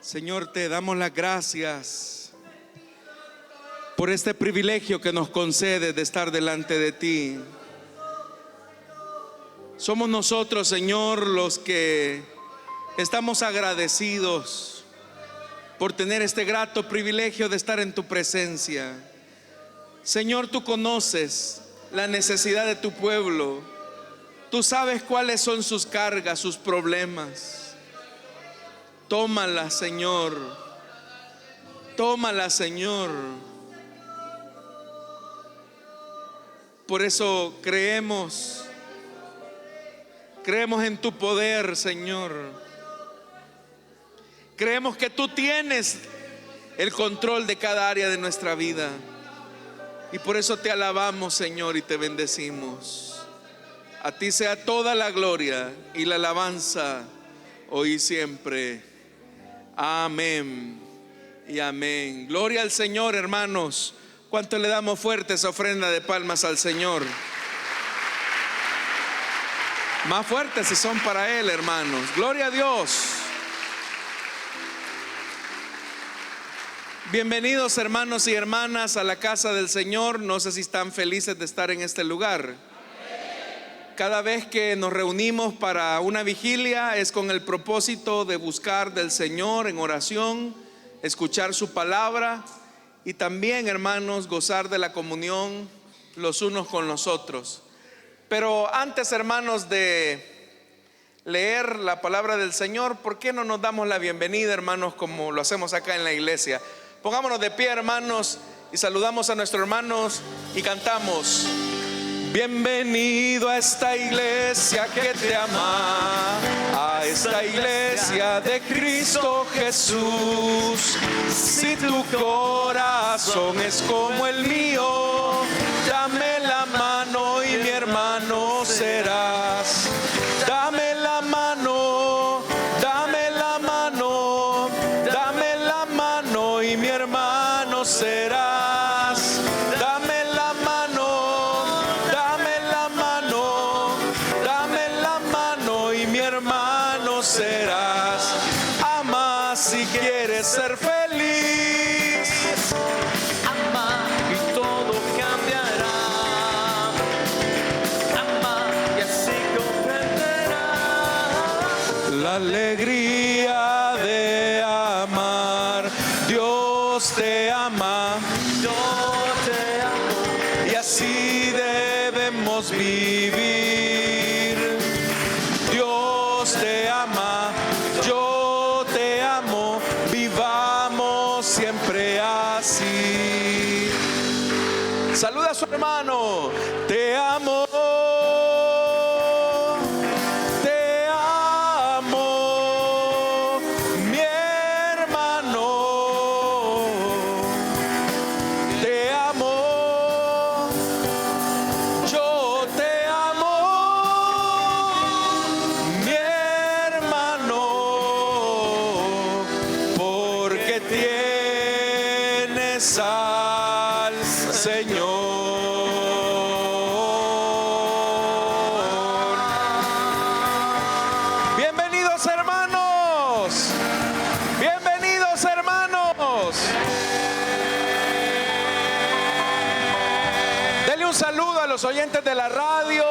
Señor, te damos las gracias por este privilegio que nos concede de estar delante de ti. Somos nosotros, Señor, los que estamos agradecidos por tener este grato privilegio de estar en tu presencia. Señor, tú conoces la necesidad de tu pueblo. Tú sabes cuáles son sus cargas, sus problemas. Tómala, Señor. Tómala, Señor. Por eso creemos en tu poder, Señor. Creemos que tú tienes el control de cada área de nuestra vida. Y por eso te alabamos, Señor, y te bendecimos. A ti sea toda la gloria y la alabanza, hoy y siempre. Amén y amén. Gloria al Señor, hermanos. ¿Cuánto le damos fuerte esa ofrenda de palmas al Señor? Más fuertes si son para Él, hermanos. Gloria a Dios. Bienvenidos, hermanos y hermanas, a la casa del Señor. No sé si están felices de estar en este lugar. Cada vez que nos reunimos para una vigilia es con el propósito de buscar del Señor en oración, escuchar su palabra y también, hermanos, gozar de la comunión los unos con los otros. Pero antes, hermanos, de leer la palabra del Señor, ¿por qué no nos damos la bienvenida, hermanos, como lo hacemos acá en la iglesia? Pongámonos de pie, hermanos, y saludamos a nuestros hermanos y cantamos: bienvenido a esta iglesia que te ama, a esta iglesia de Cristo Jesús. Si tu corazón es como el mío, dame la mano y mi hermano serás. Dame la mano, dame la mano, dame la mano y mi hermano serás. Dame la mano, dame la mano, dame la mano y mi hermano serás. Ama si quieres ser feliz, ama y todo cambiará. Ama y así comprenderás la alegría de amar. Dios te ama, yo te amo, y así debemos vivir. Dios te ama, yo te amo, vivamos siempre así. Saluda a su hermano: te amo. Te amo, mi hermano. Te amo, yo te amo, mi hermano, porque tienes al Señor. Bienvenidos, hermanos. Bienvenidos, hermanos. Dele un saludo a los oyentes de la radio,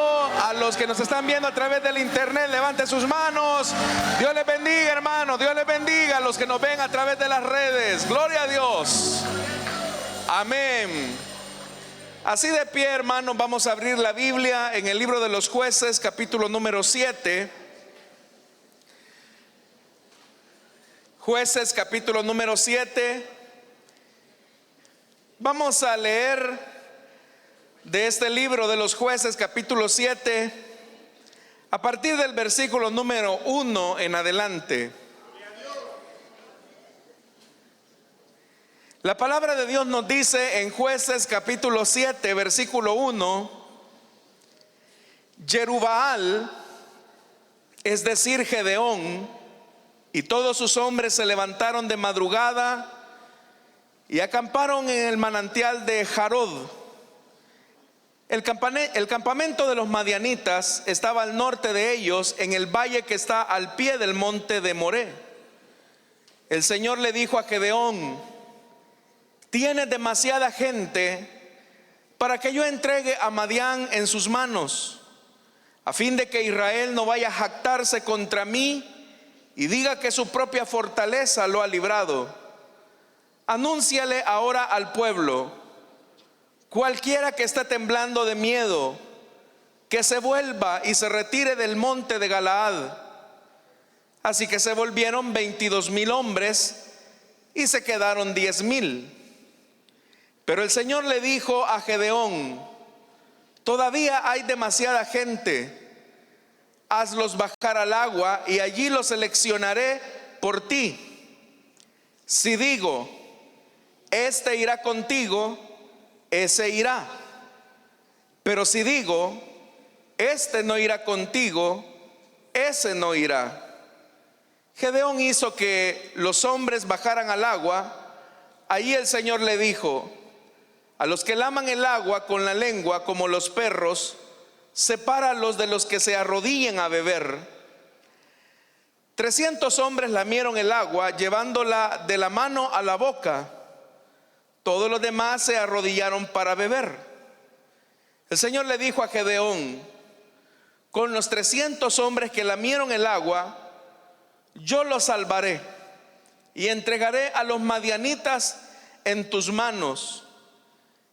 a los que nos están viendo a través del internet. Levante sus manos. Dios les bendiga, hermanos. Dios les bendiga a los que nos ven a través de las redes. Gloria a Dios. Amén. Así de pie, hermanos, vamos a abrir la Biblia en el libro de los Jueces, capítulo número 7. Jueces, capítulo número 7. Vamos a leer de este libro de los Jueces, capítulo 7, a partir del versículo número 1 en adelante. La palabra de Dios nos dice en Jueces capítulo 7, versículo 1: Jerubbaal, es decir, Gedeón, y todos sus hombres se levantaron de madrugada y acamparon en el manantial de Jarod. El campamento de los madianitas estaba al norte de ellos, en el valle que está al pie del monte de Moré. El Señor le dijo a Gedeón: tienes demasiada gente para que yo entregue a Madián en sus manos, a fin de que Israel no vaya a jactarse contra mí y diga que su propia fortaleza lo ha librado. Anúnciale ahora al pueblo: cualquiera que esté temblando de miedo, que se vuelva y se retire del monte de Galaad. Así que se volvieron 22,000 hombres y se quedaron 10,000. Pero el Señor le dijo a Gedeón: todavía hay demasiada gente. Hazlos bajar al agua y allí los seleccionaré por ti. Si digo: este irá contigo, ese irá. Pero si digo: este no irá contigo, ese no irá. Gedeón hizo que los hombres bajaran al agua. Allí el Señor le dijo: a los que laman el agua con la lengua como los perros, sepáralos de los que se arrodillen a beber. 300 hombres lamieron el agua, llevándola de la mano a la boca. Todos los demás se arrodillaron para beber. El Señor le dijo a Gedeón: con los 300 hombres que lamieron el agua, yo los salvaré y entregaré a los madianitas en tus manos.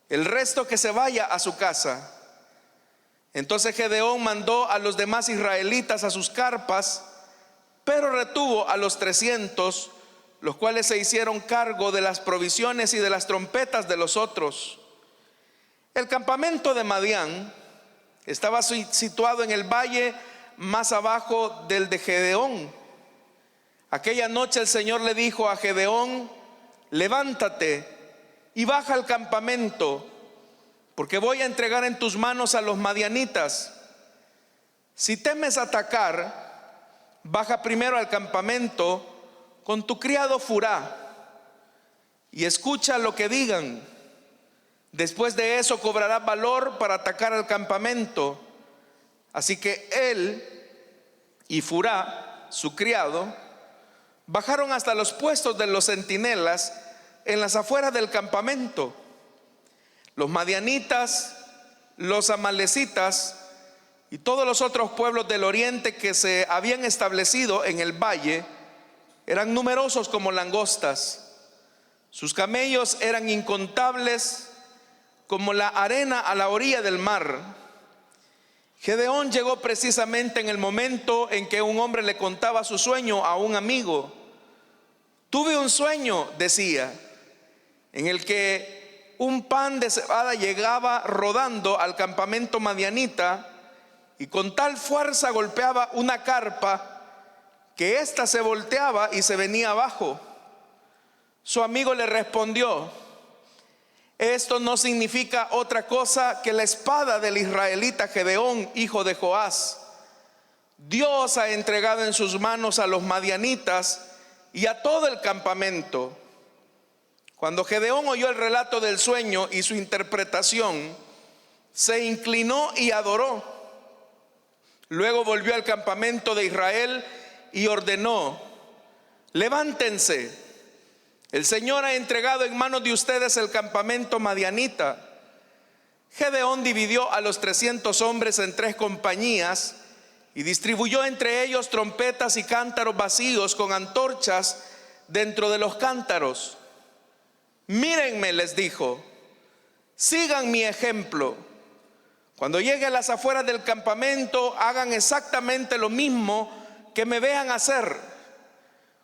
El resto que se vaya a su casa. Entonces Gedeón mandó a los demás israelitas a sus carpas, pero retuvo a los 300, los cuales se hicieron cargo de las provisiones y de las trompetas de los otros. El campamento de Madián estaba situado en el valle más abajo del de Gedeón. Aquella noche el Señor le dijo a Gedeón: levántate y baja al campamento, porque voy a entregar en tus manos a los madianitas. Si temes atacar, baja primero al campamento con tu criado Furá y escucha lo que digan. Después de eso cobrarás valor para atacar al campamento. Así que él y Furá, su criado, bajaron hasta los puestos de los centinelas en las afueras del campamento. Los madianitas, los amalecitas y todos los otros pueblos del oriente que se habían establecido en el valle eran numerosos como langostas. Sus camellos eran incontables como la arena a la orilla del mar. Gedeón llegó precisamente en el momento en que un hombre le contaba su sueño a un amigo. Tuve un sueño, decía, en el que un pan de cebada llegaba rodando al campamento madianita y con tal fuerza golpeaba una carpa que ésta se volteaba y se venía abajo. Su amigo le respondió: esto no significa otra cosa que la espada del israelita Gedeón, hijo de Joás. Dios ha entregado en sus manos a los madianitas y a todo el campamento. Cuando Gedeón oyó el relato del sueño y su interpretación, se inclinó y adoró. Luego volvió al campamento de Israel y ordenó: levántense, el Señor ha entregado en manos de ustedes el campamento madianita. Gedeón dividió a los 300 hombres en 3 compañías y distribuyó entre ellos trompetas y cántaros vacíos con antorchas dentro de los cántaros. Mírenme, les dijo, sigan mi ejemplo. Cuando llegue a las afueras del campamento, hagan exactamente lo mismo que me vean hacer.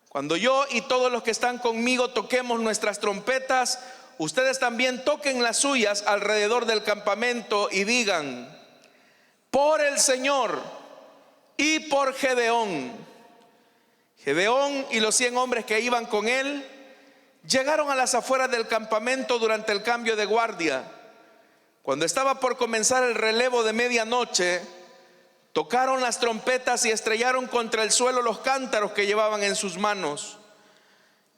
Cuando yo y todos los que están conmigo toquemos nuestras trompetas, ustedes también toquen las suyas alrededor del campamento y digan: por el Señor y por Gedeón. Gedeón y los 100 hombres que iban con él llegaron a las afueras del campamento durante el cambio de guardia. Cuando estaba por comenzar el relevo de medianoche, tocaron las trompetas y estrellaron contra el suelo los cántaros que llevaban en sus manos.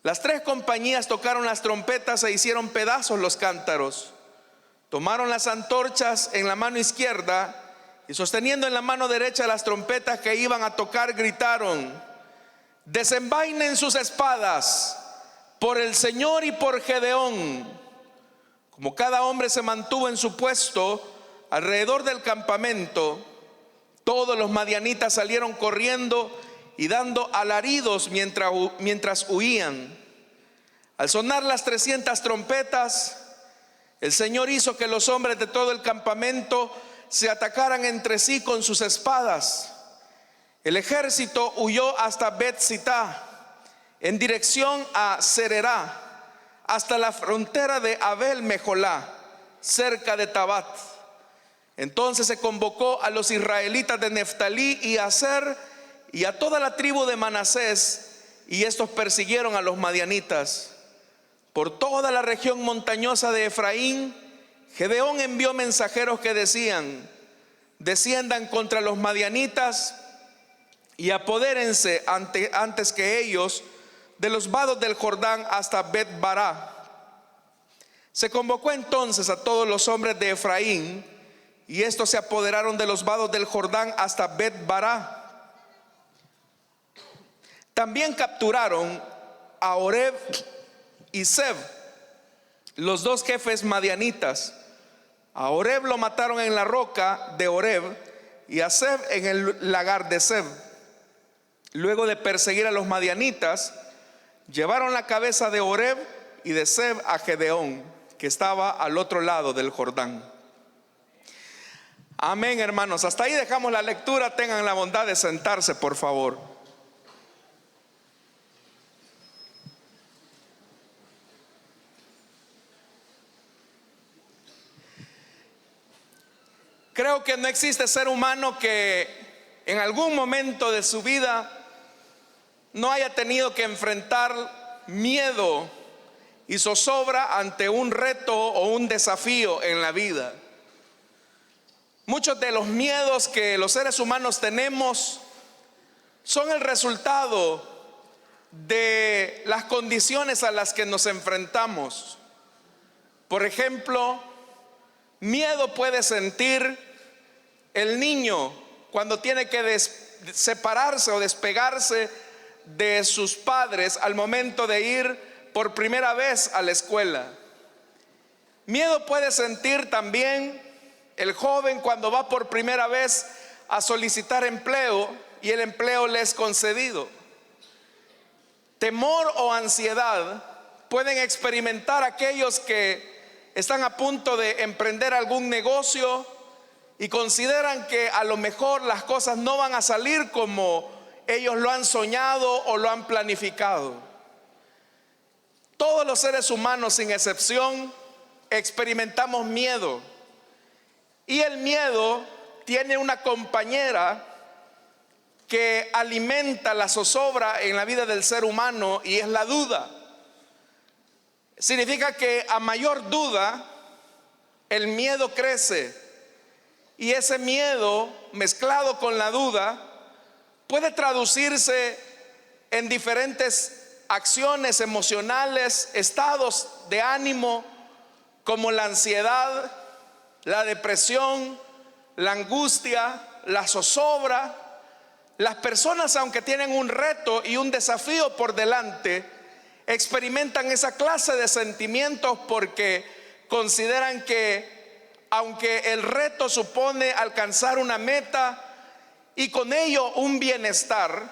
Las 3 compañías tocaron las trompetas e hicieron pedazos los cántaros. Tomaron las antorchas en la mano izquierda y sosteniendo en la mano derecha las trompetas que iban a tocar, gritaron: desenvainen sus espadas por el Señor y por Gedeón. Como cada hombre se mantuvo en su puesto alrededor del campamento, todos los madianitas salieron corriendo y dando alaridos mientras huían. Al sonar las 300 trompetas, el Señor hizo que los hombres de todo el campamento se atacaran entre sí con sus espadas. El ejército huyó hasta Bet-Sitá, en dirección a Sererá, hasta la frontera de Abel-Meholá, cerca de Tabat. Entonces se convocó a los israelitas de Neftalí y Aser y a toda la tribu de Manasés, y estos persiguieron a los madianitas. Por toda la región montañosa de Efraín, Gedeón envió mensajeros que decían: desciendan contra los madianitas y apodérense antes que ellos de los vados del Jordán hasta Bet-Bará. Se convocó entonces a todos los hombres de Efraín, y estos se apoderaron de los vados del Jordán hasta Bet-Bará. También capturaron a Oreb y Zeb, los dos jefes madianitas. A Oreb lo mataron en la roca de Oreb y a Zeb en el lagar de Zeb. Luego de perseguir a los madianitas, llevaron la cabeza de Oreb y de Zeb a Gedeón, que estaba al otro lado del Jordán. Amén, hermanos. Hasta ahí dejamos la lectura. Tengan la bondad de sentarse, por favor. Creo que no existe ser humano que en algún momento de su vida no haya tenido que enfrentar miedo y zozobra ante un reto o un desafío en la vida. Muchos de los miedos que los seres humanos tenemos son el resultado de las condiciones a las que nos enfrentamos. Por ejemplo, miedo puede sentir el niño cuando tiene que separarse o despegarse de sus padres al momento de ir por primera vez a la escuela. Miedo puede sentir también el joven cuando va por primera vez a solicitar empleo y el empleo le es concedido. Temor o ansiedad pueden experimentar aquellos que están a punto de emprender algún negocio y consideran que a lo mejor las cosas no van a salir como ellos lo han soñado o lo han planificado. Todos los seres humanos, sin excepción, experimentamos miedo. Y el miedo tiene una compañera que alimenta la zozobra en la vida del ser humano, y es la duda. Significa que a mayor duda, el miedo crece. Y ese miedo mezclado con la duda puede traducirse en diferentes acciones emocionales, estados de ánimo, como la ansiedad, la depresión, la angustia, la zozobra. Las personas, aunque tienen un reto y un desafío por delante, experimentan esa clase de sentimientos porque consideran que aunque el reto supone alcanzar una meta y con ello un bienestar,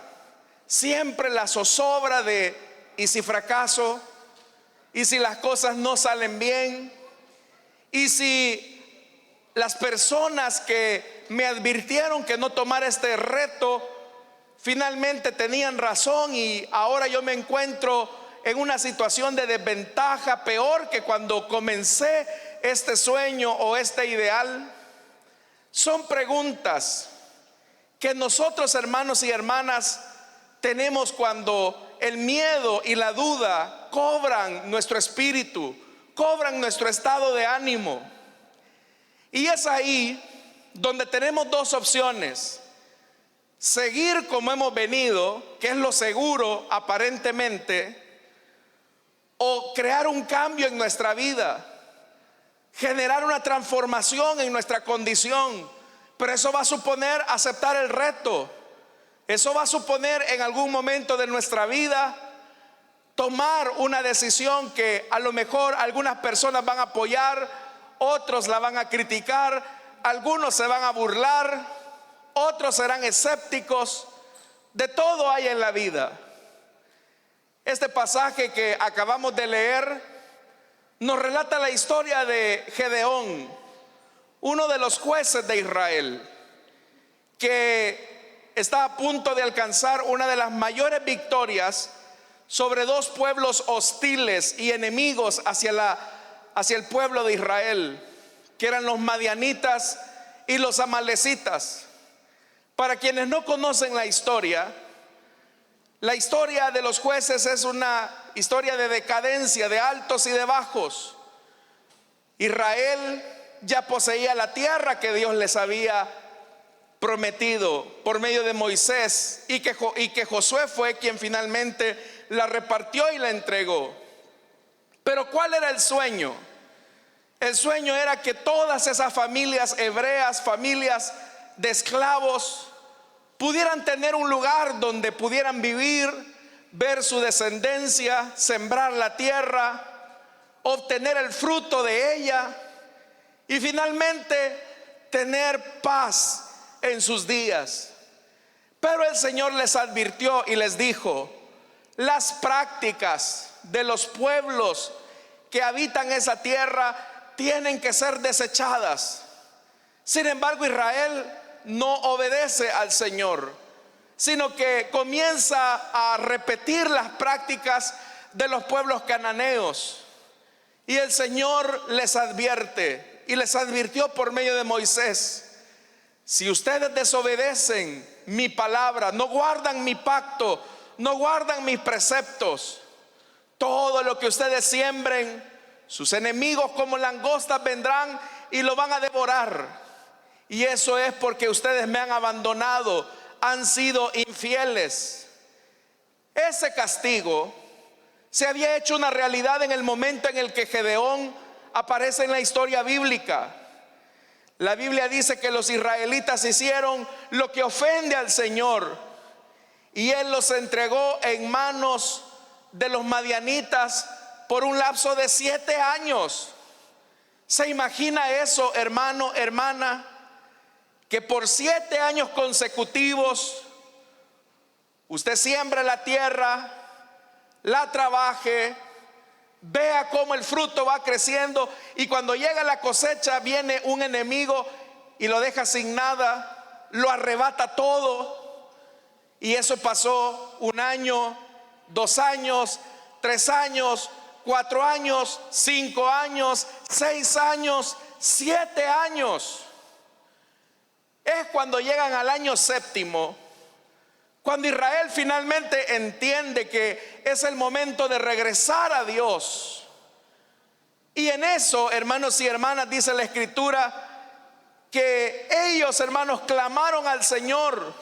siempre la zozobra de ¿y si fracaso? ¿Y si las cosas no salen bien? ¿Y si las personas que me advirtieron que no tomara este reto finalmente tenían razón y ahora yo me encuentro en una situación de desventaja peor que cuando comencé este sueño o este ideal? Son preguntas que nosotros, hermanos y hermanas, tenemos cuando el miedo y la duda cobran nuestro espíritu, cobran nuestro estado de ánimo. Y es ahí donde tenemos dos opciones: seguir como hemos venido, que es lo seguro aparentemente, o crear un cambio en nuestra vida, generar una transformación en nuestra condición. Pero eso va a suponer aceptar el reto, Eso va a suponer en algún momento de nuestra vida tomar una decisión que a lo mejor algunas personas van a apoyar, otros la van a criticar, algunos se van a burlar, otros serán escépticos. De todo hay en la vida. Este pasaje que acabamos de leer nos relata la historia de Gedeón, uno de los jueces de Israel, que está a punto de alcanzar una de las mayores victorias sobre dos pueblos hostiles y enemigos hacia el pueblo de Israel, que eran los madianitas y los amalecitas. Para quienes no conocen la historia de los jueces es una historia de decadencia, de altos y de bajos. Israel ya poseía la tierra que Dios les había prometido por medio de Moisés, y que Josué fue quien finalmente la repartió y la entregó. Pero ¿cuál era el sueño? El sueño era que todas esas familias hebreas, familias de esclavos, pudieran tener un lugar donde pudieran vivir, ver su descendencia, sembrar la tierra, obtener el fruto de ella y finalmente tener paz en sus días. Pero el Señor les advirtió y les dijo: las prácticas de los pueblos que habitan esa tierra tienen que ser desechadas. Sin embargo, Israel no obedece al Señor, sino que comienza a repetir las prácticas de los pueblos cananeos. Y el Señor les advierte, y les advirtió por medio de Moisés: si ustedes desobedecen mi palabra, no guardan mi pacto, no guardan mis preceptos, todo lo que ustedes siembren, sus enemigos como langostas vendrán y lo van a devorar. Y eso es porque ustedes me han abandonado, han sido infieles. Ese castigo se había hecho una realidad en el momento en el que Gedeón aparece en la historia bíblica. La Biblia dice que los israelitas hicieron lo que ofende al Señor, y Él los entregó en manos de los madianitas por un lapso de 7 años. ¿Se imagina eso, hermano, hermana? Que por 7 años consecutivos usted siembra la tierra, la trabaje, vea cómo el fruto va creciendo, y cuando llega la cosecha viene un enemigo y lo deja sin nada, lo arrebata todo. Y eso pasó 1 año, 2 años, 3 años, 4 años, 5 años, 6 años, 7 años. Es cuando llegan al año 7º, cuando Israel finalmente entiende que es el momento de regresar a Dios. Y en eso, hermanos y hermanas, dice la Escritura que ellos, hermanos, clamaron al Señor,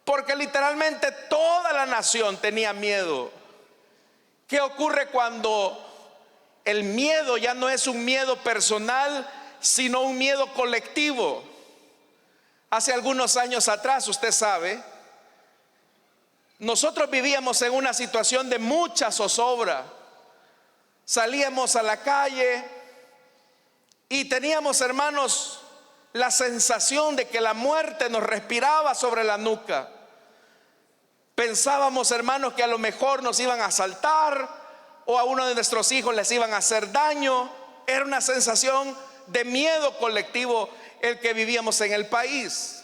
porque literalmente toda la nación tenía miedo. ¿Qué ocurre cuando el miedo ya no es un miedo personal, sino un miedo colectivo? Hace algunos años atrás, usted sabe, nosotros vivíamos en una situación de mucha zozobra. Salíamos a la calle y teníamos, hermanos, la sensación de que la muerte nos respiraba sobre la nuca. Pensábamos, hermanos, que a lo mejor nos iban a asaltar o a uno de nuestros hijos les iban a hacer daño. Era una sensación de miedo colectivo el que vivíamos en el país,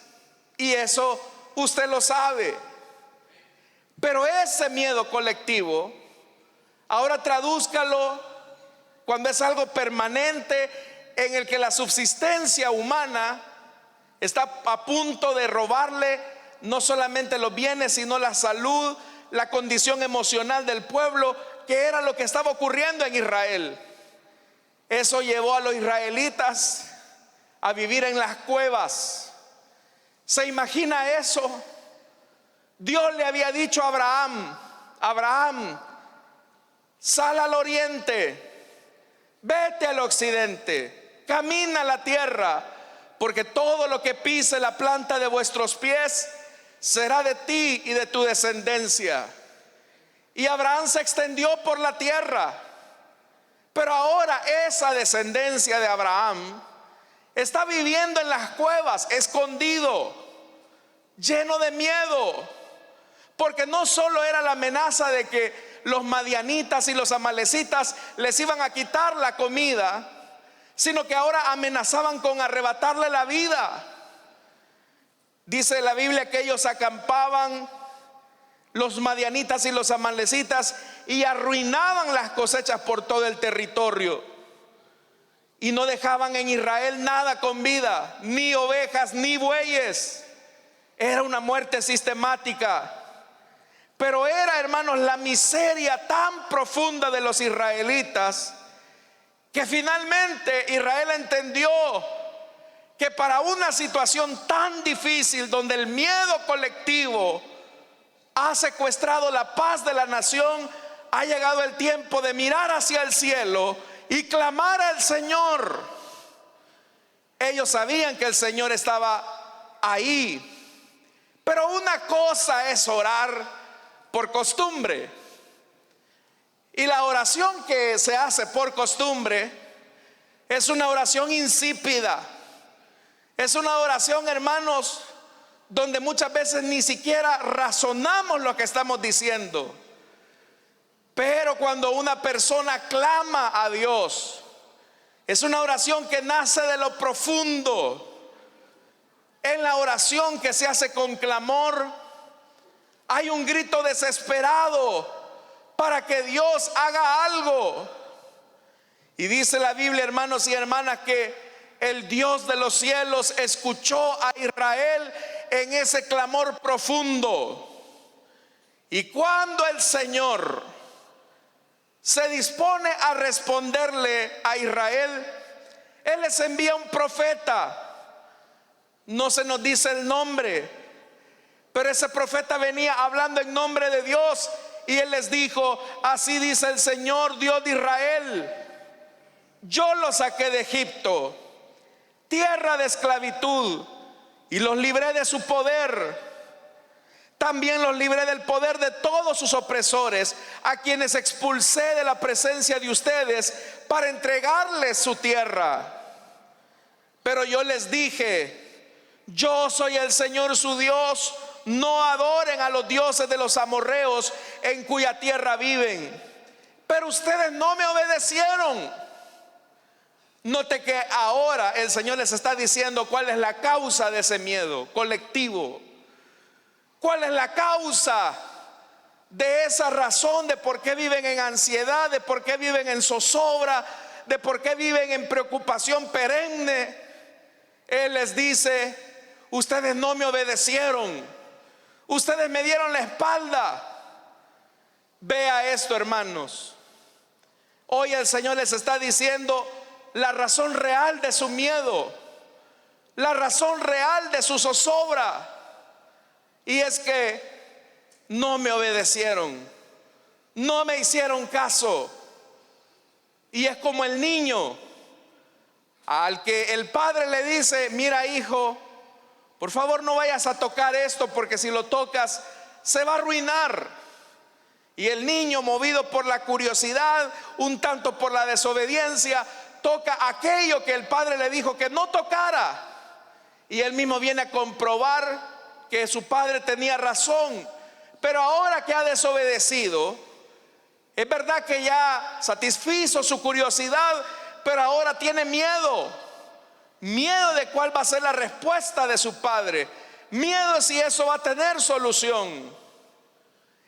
y eso usted lo sabe. Pero ese miedo colectivo, ahora tradúzcalo cuando es algo permanente, en el que la subsistencia humana está a punto de robarle no solamente los bienes, sino la salud, la condición emocional del pueblo, que era lo que estaba ocurriendo en Israel. Eso llevó a los israelitas a vivir en las cuevas. ¿Se imagina eso? Dios le había dicho a Abraham, sal al oriente, vete al occidente, camina la tierra, porque todo lo que pise la planta de vuestros pies será de ti y de tu descendencia. Y Abraham se extendió por la tierra. Pero ahora esa descendencia de Abraham está viviendo en las cuevas, escondido, lleno de miedo, porque no solo era la amenaza de que los madianitas y los amalecitas les iban a quitar la comida, sino que ahora amenazaban con arrebatarle la vida. Dice la Biblia que ellos acampaban, los madianitas y los amalecitas, y arruinaban las cosechas por todo el territorio, y no dejaban en Israel nada con vida, ni ovejas ni bueyes. Era una muerte sistemática. Pero era, hermanos, la miseria tan profunda de los israelitas, que finalmente Israel entendió que para una situación tan difícil, donde el miedo colectivo ha secuestrado la paz de la nación, ha llegado el tiempo de mirar hacia el cielo y clamar al Señor. Ellos sabían que el Señor estaba ahí, pero una cosa es orar por costumbre, y la oración que se hace por costumbre es una oración insípida. Es una oración, hermanos, donde muchas veces ni siquiera razonamos lo que estamos diciendo. Pero cuando una persona clama a Dios, es una oración que nace de lo profundo. En la oración que se hace con clamor, hay un grito desesperado para que Dios haga algo. Y dice la Biblia, hermanos y hermanas, que el Dios de los cielos escuchó a Israel en ese clamor profundo. Y cuando el Señor se dispone a responderle a Israel, Él les envía un profeta. No se nos dice el nombre, pero ese profeta venía hablando en nombre de Dios, y Él les dijo: así dice el Señor, Dios de Israel, yo los saqué de Egipto, tierra de esclavitud, y los libré de su poder. También los libré del poder de todos sus opresores, a quienes expulsé de la presencia de ustedes para entregarles su tierra. Pero yo les dije: yo soy el Señor su Dios, no adoren a los dioses de los amorreos en cuya tierra viven. Pero ustedes no me obedecieron. Note que ahora el Señor les está diciendo cuál es la causa de ese miedo colectivo. ¿Cuál es la causa de esa razón de por qué viven en ansiedad, de por qué viven en zozobra, de por qué viven en preocupación perenne? Él les dice: ustedes no me obedecieron, ustedes me dieron la espalda. Vea esto, hermanos. Hoy el Señor les está diciendo la razón real de su miedo, la razón real de su zozobra. Y es que no me obedecieron, no me hicieron caso. Y es como el niño al que el padre le dice: mira, hijo, por favor no vayas a tocar esto, porque si lo tocas se va a arruinar. Y el niño, movido por la curiosidad, un tanto por la desobediencia, toca aquello que el padre le dijo que no tocara. Y él mismo viene a comprobar que su padre tenía razón. Pero ahora que ha desobedecido, es verdad que ya satisfizo su curiosidad, pero ahora tiene miedo. Miedo de cuál va a ser la respuesta de su padre. Miedo de si eso va a tener solución.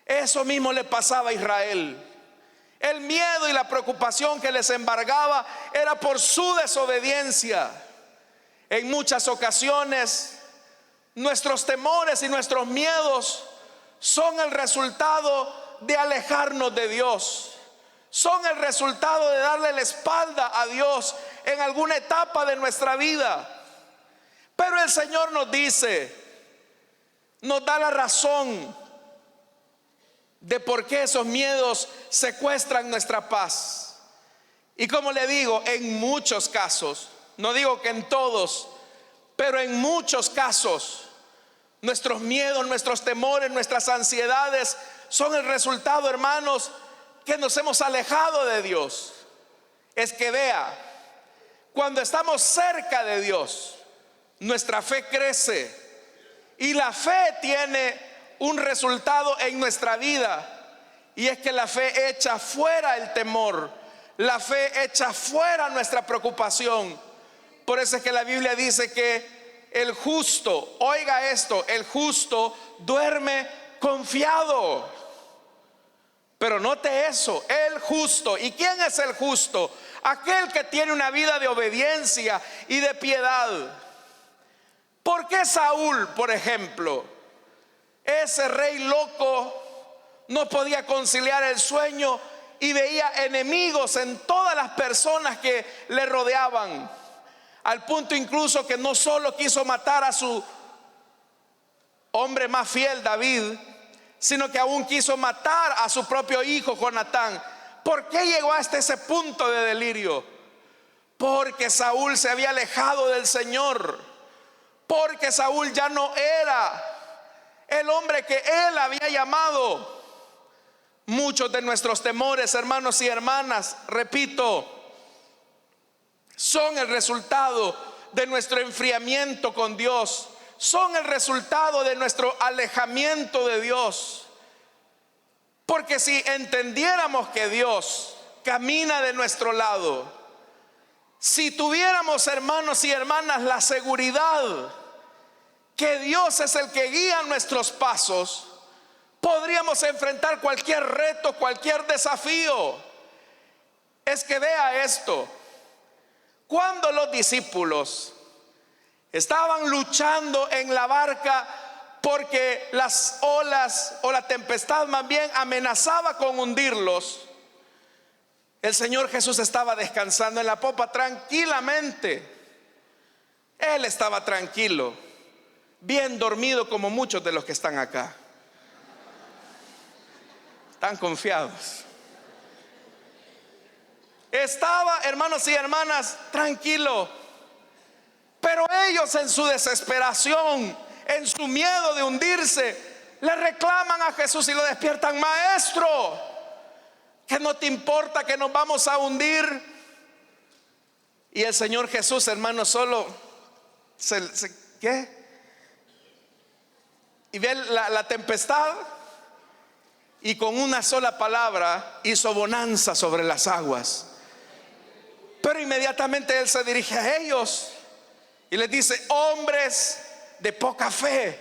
Eso mismo le pasaba a Israel. El miedo y la preocupación que les embargaba era por su desobediencia. En muchas ocasiones nuestros temores y nuestros miedos son el resultado de alejarnos de Dios. Son el resultado de darle la espalda a Dios en alguna etapa de nuestra vida. Pero el Señor nos dice, nos da la razón de por qué esos miedos secuestran nuestra paz. Y como le digo, en muchos casos, no digo que en todos, pero en muchos casos, Nuestros miedos, nuestros temores, nuestras ansiedades son el resultado, hermanos, que nos hemos alejado de Dios. Es que vea, cuando estamos cerca de Dios, nuestra fe crece, y la fe tiene un resultado en nuestra vida, y es que la fe echa fuera el temor, la fe echa fuera nuestra preocupación. Por eso es que la Biblia dice que el justo, oiga esto, el justo duerme confiado. Pero note eso, el justo. ¿Y quién es el justo? Aquel que tiene una vida de obediencia y de piedad. ¿Por qué Saúl, por ejemplo, ese rey loco, no podía conciliar el sueño y veía enemigos en todas las personas que le rodeaban? Al punto incluso que no solo quiso matar a su hombre más fiel, David, sino que aún quiso matar a su propio hijo, Jonatán. ¿Por qué llegó hasta ese punto de delirio? Porque Saúl se había alejado del Señor, porque Saúl ya no era el hombre que él había llamado. Muchos de nuestros temores, hermanos y hermanas, repito, son el resultado de nuestro enfriamiento con Dios, son el resultado de nuestro alejamiento de Dios. Porque si entendiéramos que Dios camina de nuestro lado, si tuviéramos, hermanos y hermanas, la seguridad que Dios es el que guía nuestros pasos, podríamos enfrentar cualquier reto, cualquier desafío. Es que vea esto, cuando los discípulos estaban luchando en la barca porque las olas o la tempestad más bien amenazaba con hundirlos, el Señor Jesús estaba descansando en la popa tranquilamente. Él estaba tranquilo, bien dormido como muchos de los que están acá. Están confiados. Estaba, hermanos y hermanas, tranquilo. Pero ellos en su desesperación, en su miedo de hundirse, le reclaman a Jesús y lo despiertan: maestro, que no te importa que nos vamos a hundir. Y el Señor Jesús, hermanos, solo ¿qué? Y ve la tempestad, y con una sola palabra hizo bonanza sobre las aguas. Pero inmediatamente Él se dirige a ellos y les dice: hombres de poca fe,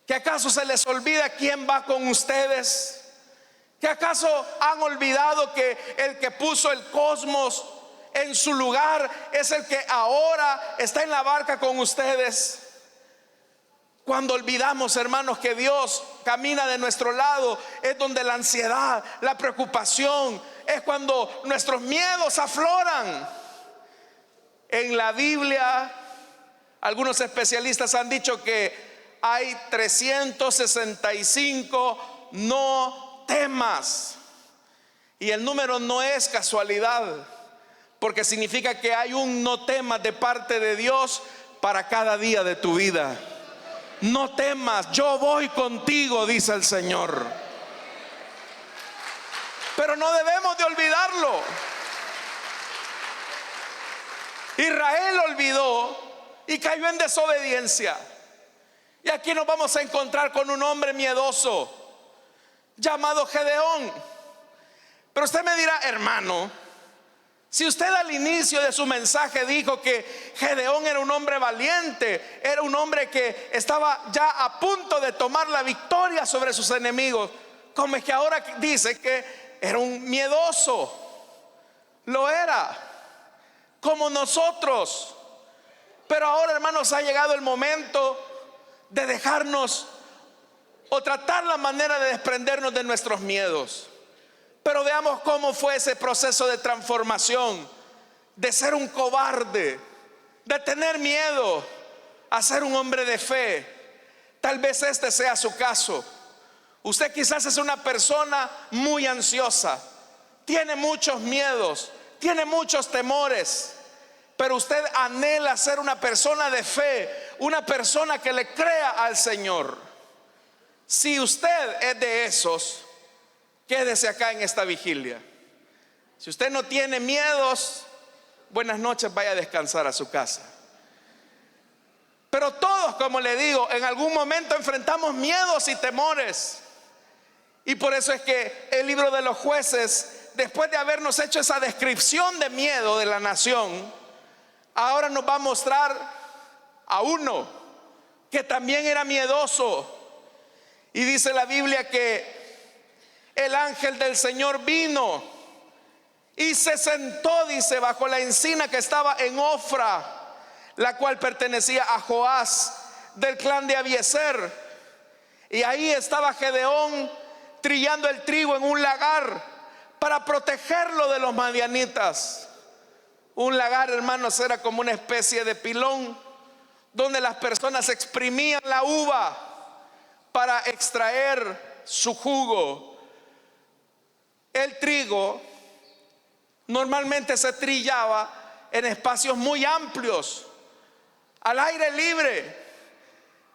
¿que acaso se les olvida quién va con ustedes? ¿Que acaso han olvidado que el que puso el cosmos en su lugar es el que ahora está en la barca con ustedes? Cuando olvidamos, hermanos, que Dios camina de nuestro lado, es donde la ansiedad, la preocupación, es cuando nuestros miedos afloran. En la Biblia, algunos especialistas han dicho que hay 365 no temas. Y el número no es casualidad, porque significa que hay un no temas de parte de Dios para cada día de tu vida. No temas, yo voy contigo, dice el Señor. Pero no debemos de olvidarlo. Israel olvidó y cayó en desobediencia. Y aquí nos vamos a encontrar con un hombre miedoso llamado Gedeón. Pero usted me dirá: hermano, si usted al inicio de su mensaje dijo que Gedeón era un hombre valiente, era un hombre que estaba ya a punto de tomar la victoria sobre sus enemigos, ¿cómo es que ahora dice que era un miedoso? Lo era, como nosotros. Pero ahora, hermanos, ha llegado el momento de dejarnos o tratar la manera de desprendernos de nuestros miedos. Pero veamos cómo fue ese proceso de transformación, de ser un cobarde, de tener miedo, a ser un hombre de fe. Tal vez este sea su caso. Usted quizás es una persona muy ansiosa, tiene muchos miedos, tiene muchos temores, pero usted anhela ser una persona de fe, una persona que le crea al Señor. Si usted es de esos, quédese acá en esta vigilia. Si usted no tiene miedos, buenas noches, vaya a descansar a su casa. Pero todos, como le digo, en algún momento enfrentamos miedos y temores. Y por eso es que el libro de los Jueces, después de habernos hecho esa descripción de miedo de la nación, ahora nos va a mostrar a uno que también era miedoso. Y dice la Biblia que el ángel del Señor vino y se sentó, dice, bajo la encina que estaba en Ofra, la cual pertenecía a Joás del clan de Abiezer. Y ahí estaba Gedeón trillando el trigo en un lagar para protegerlo de los madianitas. Un lagar, hermanos, era como una especie de pilón donde las personas exprimían la uva para extraer su jugo. El trigo normalmente se trillaba en espacios muy amplios, al aire libre.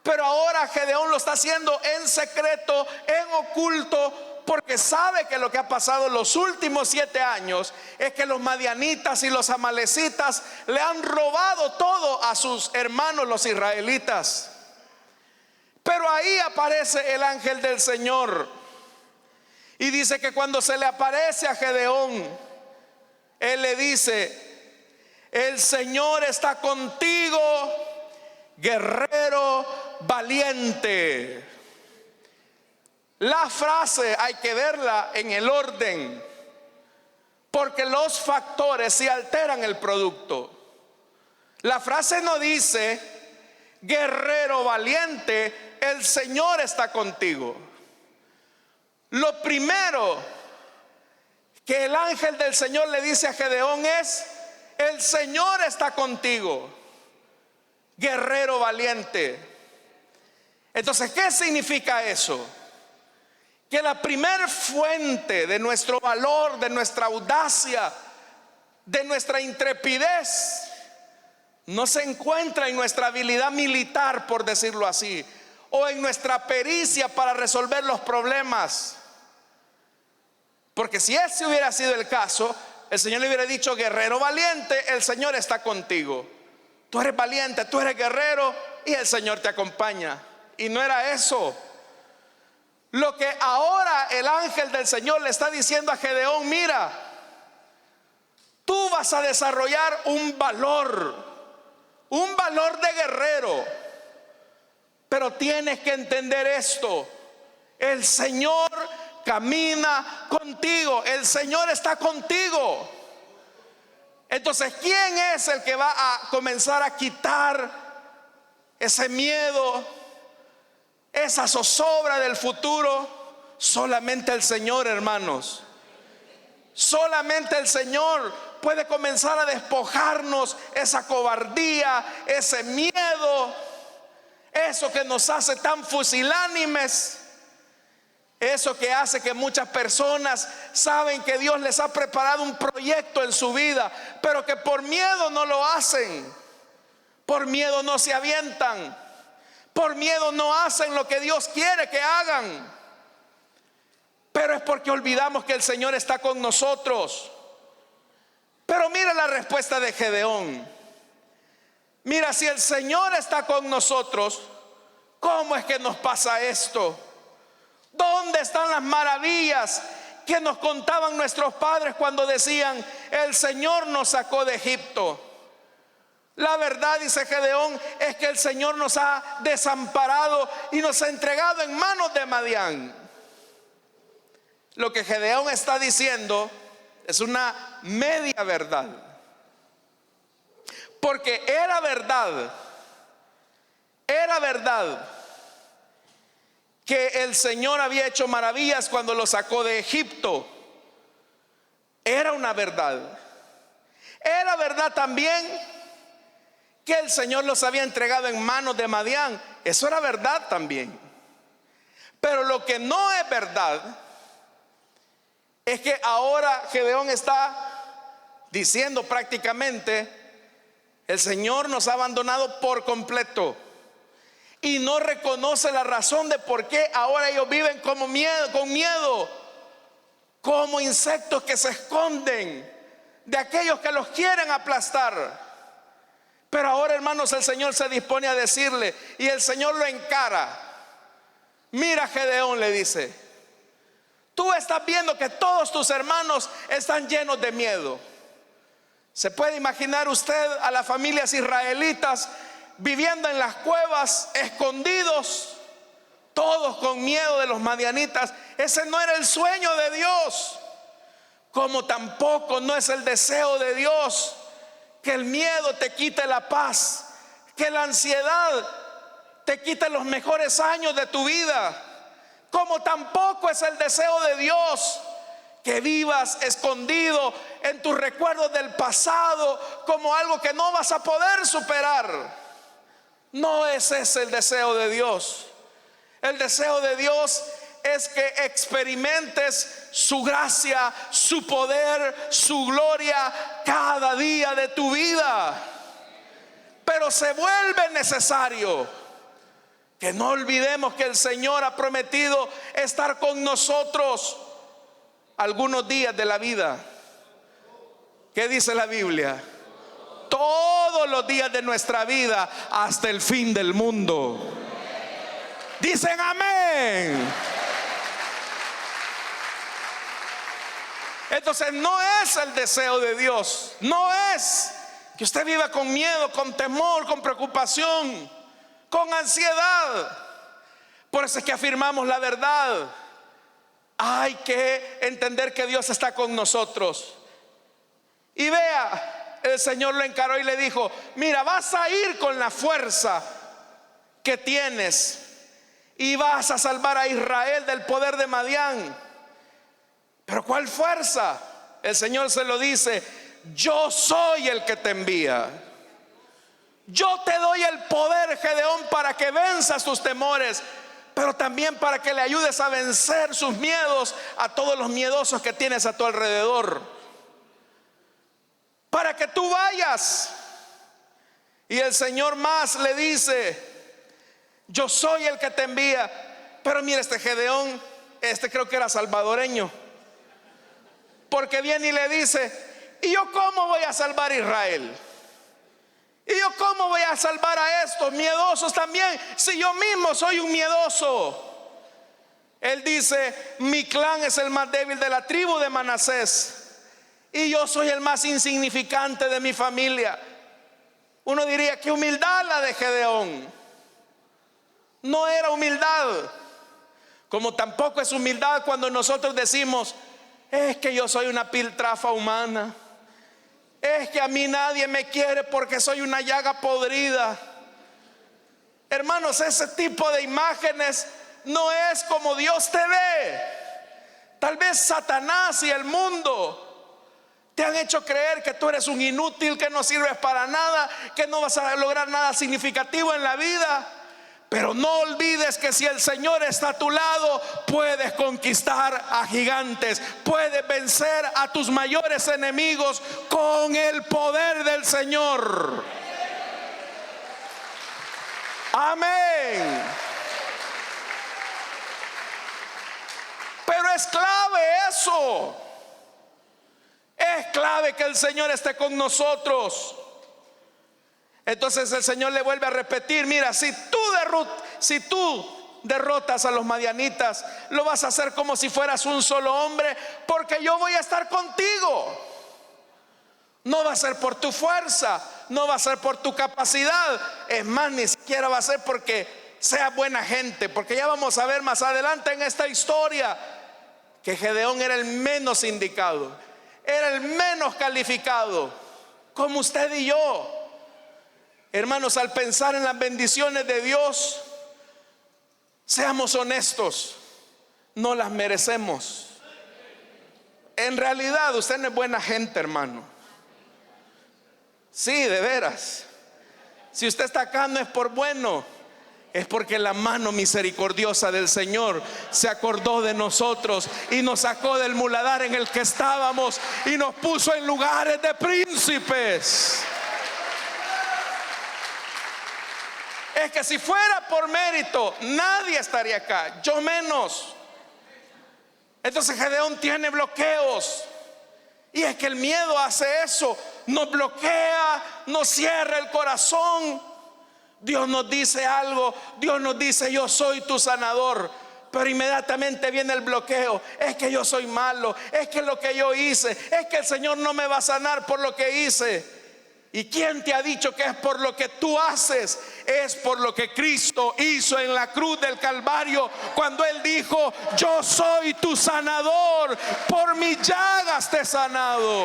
Pero ahora Gedeón lo está haciendo en secreto, en oculto, porque sabe que lo que ha pasado en los últimos 7 años es que los madianitas y los amalecitas le han robado todo a sus hermanos los israelitas. Pero ahí aparece el ángel del Señor y dice que cuando se le aparece a Gedeón, él le dice: el Señor está contigo, guerrero valiente. La frase hay que verla en el orden, porque los factores sí alteran el producto. La frase no dice: guerrero valiente, el Señor está contigo. Lo primero que el ángel del Señor le dice a Gedeón es: el Señor está contigo, guerrero valiente. Entonces, ¿qué significa eso? Que la primer fuente de nuestro valor, de nuestra audacia, de nuestra intrepidez, no se encuentra en nuestra habilidad militar, por decirlo así, o en nuestra pericia para resolver los problemas. Porque si ese hubiera sido el caso, el Señor le hubiera dicho: guerrero valiente, el Señor está contigo. Tú eres valiente, tú eres guerrero y el Señor te acompaña. Y no era eso. Lo que ahora el ángel del Señor le está diciendo a Gedeón: mira, tú vas a desarrollar un valor de guerrero, pero tienes que entender esto: el Señor camina contigo, el Señor está contigo. Entonces, ¿quién es el que va a comenzar a quitar ese miedo, esa zozobra del futuro? Solamente el Señor, hermanos. Solamente el Señor puede comenzar a despojarnos esa cobardía, ese miedo, eso que nos hace tan fusilánimes, eso que hace que muchas personas saben que Dios les ha preparado un proyecto en su vida, pero que por miedo no lo hacen, por miedo no se avientan, por miedo no hacen lo que Dios quiere que hagan. Pero es porque olvidamos que el Señor está con nosotros. Pero mira la respuesta de Gedeón. Mira, si el Señor está con nosotros, ¿cómo es que nos pasa esto? ¿Dónde están las maravillas que nos contaban nuestros padres cuando decían: el Señor nos sacó de Egipto? La verdad, dice Gedeón, es que el Señor nos ha desamparado y nos ha entregado en manos de Madián. Lo que Gedeón está diciendo es una media verdad, porque era verdad que el Señor había hecho maravillas cuando lo sacó de Egipto. Era una verdad. Era verdad también que el Señor los había entregado en manos de Madián. Eso era verdad también. Pero lo que no es verdad es que ahora Gedeón está diciendo prácticamente: el Señor nos ha abandonado por completo. y no reconoce la razón de por qué ahora ellos viven con miedo, como insectos que se esconden de aquellos que los quieren aplastar. Pero ahora, hermanos, el Señor se dispone a decirle, y el Señor lo encara. Mira, Gedeón, le dice, tú estás viendo que todos tus hermanos están llenos de miedo. ¿Se puede imaginar usted a las familias israelitas viviendo en las cuevas, escondidos, todos con miedo de los madianitas? Ese no era el sueño de Dios, como tampoco no es el deseo de Dios que el miedo te quite la paz, que la ansiedad te quite los mejores años de tu vida, como tampoco es el deseo de Dios que vivas escondido en tus recuerdos del pasado como algo que no vas a poder superar. No es ese el deseo de Dios. El deseo de Dios es que experimentes su gracia, su poder, su gloria cada día de tu vida. Pero se vuelve necesario que no olvidemos que el Señor ha prometido estar con nosotros algunos días de la vida. ¿Qué dice la Biblia? Todos los días de nuestra vida hasta el fin del mundo. Dicen amén. Entonces no es el deseo de Dios, no es que usted viva con miedo, con temor, con preocupación, con ansiedad. Por eso es que afirmamos la verdad. Hay que entender que Dios está con nosotros. Y vea, el Señor lo encaró y le dijo, mira, vas a ir con la fuerza que tienes y vas a salvar a Israel del poder de Madián. Pero ¿cuál fuerza? El Señor se lo dice, yo soy el que te envía. Yo te doy el poder, Gedeón, para que venzas tus temores, pero también para que le ayudes a vencer sus miedos a todos los miedosos que tienes a tu alrededor. Para que tú vayas. Y el Señor más le dice, yo soy el que te envía. Pero mira, este Gedeón, creo que era salvadoreño, porque viene y le dice, ¿y yo cómo voy a salvar a Israel? ¿Y yo cómo voy a salvar a estos miedosos también, si yo mismo soy un miedoso? Él dice, mi clan es el más débil de la tribu de Manasés, y yo soy el más insignificante de mi familia. Uno diría, qué humildad la de Gedeón. No era humildad, como tampoco es humildad cuando nosotros decimos, es que yo soy una piltrafa humana, es que a mí nadie me quiere porque soy una llaga podrida. Hermanos, ese tipo de imágenes no es como Dios te ve. Tal vez Satanás y el mundo te han hecho creer que tú eres un inútil, que no sirves para nada, que no vas a lograr nada significativo en la vida. Pero no olvides que si el Señor está a tu lado, puedes conquistar a gigantes, puedes vencer a tus mayores enemigos con el poder del Señor. Amén. Pero es clave eso. Es clave que el Señor esté con nosotros. Entonces el Señor le vuelve a repetir, mira, si tú derrotas a los madianitas, lo vas a hacer como si fueras un solo hombre, porque yo voy a estar contigo. No va a ser por tu fuerza, no va a ser por tu capacidad, es más, ni siquiera va a ser porque seas buena gente, porque ya vamos a ver más adelante en esta historia que Gedeón era el menos indicado, era el menos calificado, como usted y yo. Hermanos, al pensar en las bendiciones de Dios, seamos honestos, no las merecemos. En realidad usted no es buena gente, hermano. Sí, de veras. Si usted está acá no es por bueno, es porque la mano misericordiosa del Señor se acordó de nosotros y nos sacó del muladar en el que estábamos y nos puso en lugares de príncipes. Es que si fuera por mérito, nadie estaría acá, yo menos. Entonces Gedeón tiene bloqueos. Y es que el miedo hace eso, nos bloquea, nos cierra el corazón. Dios nos dice algo, Dios nos dice: yo soy tu sanador. Pero inmediatamente viene el bloqueo. Es que yo soy malo, es que lo que yo hice, es que el Señor no me va a sanar por lo que hice. ¿Y quién te ha dicho que es por lo que tú haces? Es por lo que Cristo hizo en la cruz del Calvario, cuando Él dijo: yo soy tu sanador, por mis llagas te he sanado.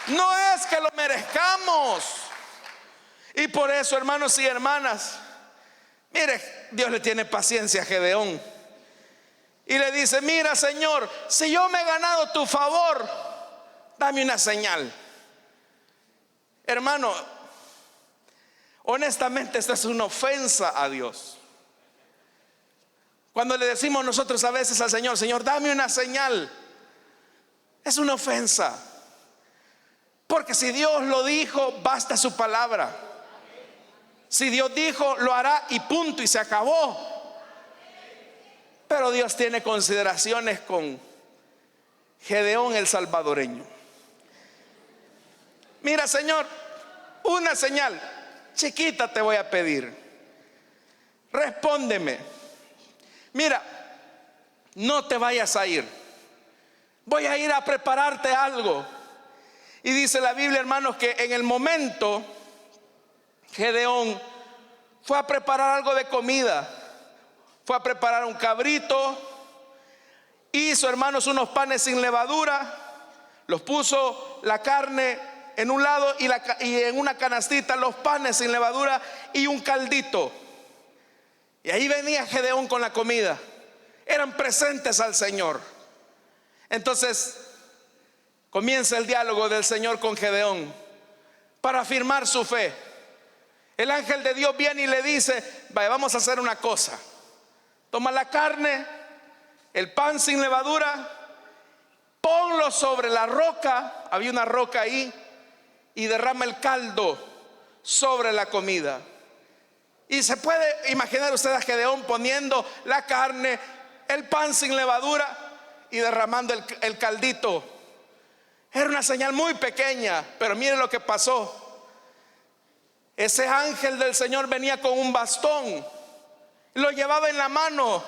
No es que lo merezcamos. Y por eso, hermanos y hermanas, mire, Dios le tiene paciencia a Gedeón y le dice: mira, Señor, si yo me he ganado tu favor, dame una señal. Hermano, honestamente esta es una ofensa a Dios. Cuando le decimos nosotros a veces al Señor: Señor, dame una señal, es una ofensa. Porque si Dios lo dijo, basta su palabra. Si Dios dijo, lo hará y punto, y se acabó. Pero Dios tiene consideraciones con Gedeón el salvadoreño. Mira, Señor, una señal chiquita te voy a pedir. Respóndeme. Mira, no te vayas a ir. Voy a ir a prepararte algo. Y dice la Biblia, hermanos, que en el momento Gedeón fue a preparar algo de comida. Fue a preparar un cabrito. Hizo, hermanos, unos panes sin levadura. Los puso la carne en un lado y en una canastita los panes sin levadura y un caldito. Y ahí venía Gedeón con la comida. Eran presentes al Señor. Entonces comienza el diálogo del Señor con Gedeón para afirmar su fe. El ángel de Dios viene y le dice: vaya, vamos a hacer una cosa. Toma la carne, el pan sin levadura, ponlo sobre la roca. Había una roca ahí. Y derrama el caldo sobre la comida. Y se puede imaginar usted a Gedeón poniendo la carne, el pan sin levadura y derramando el caldito. Era una señal muy pequeña, pero mire lo que pasó. Ese ángel del Señor venía con un bastón, lo llevaba en la mano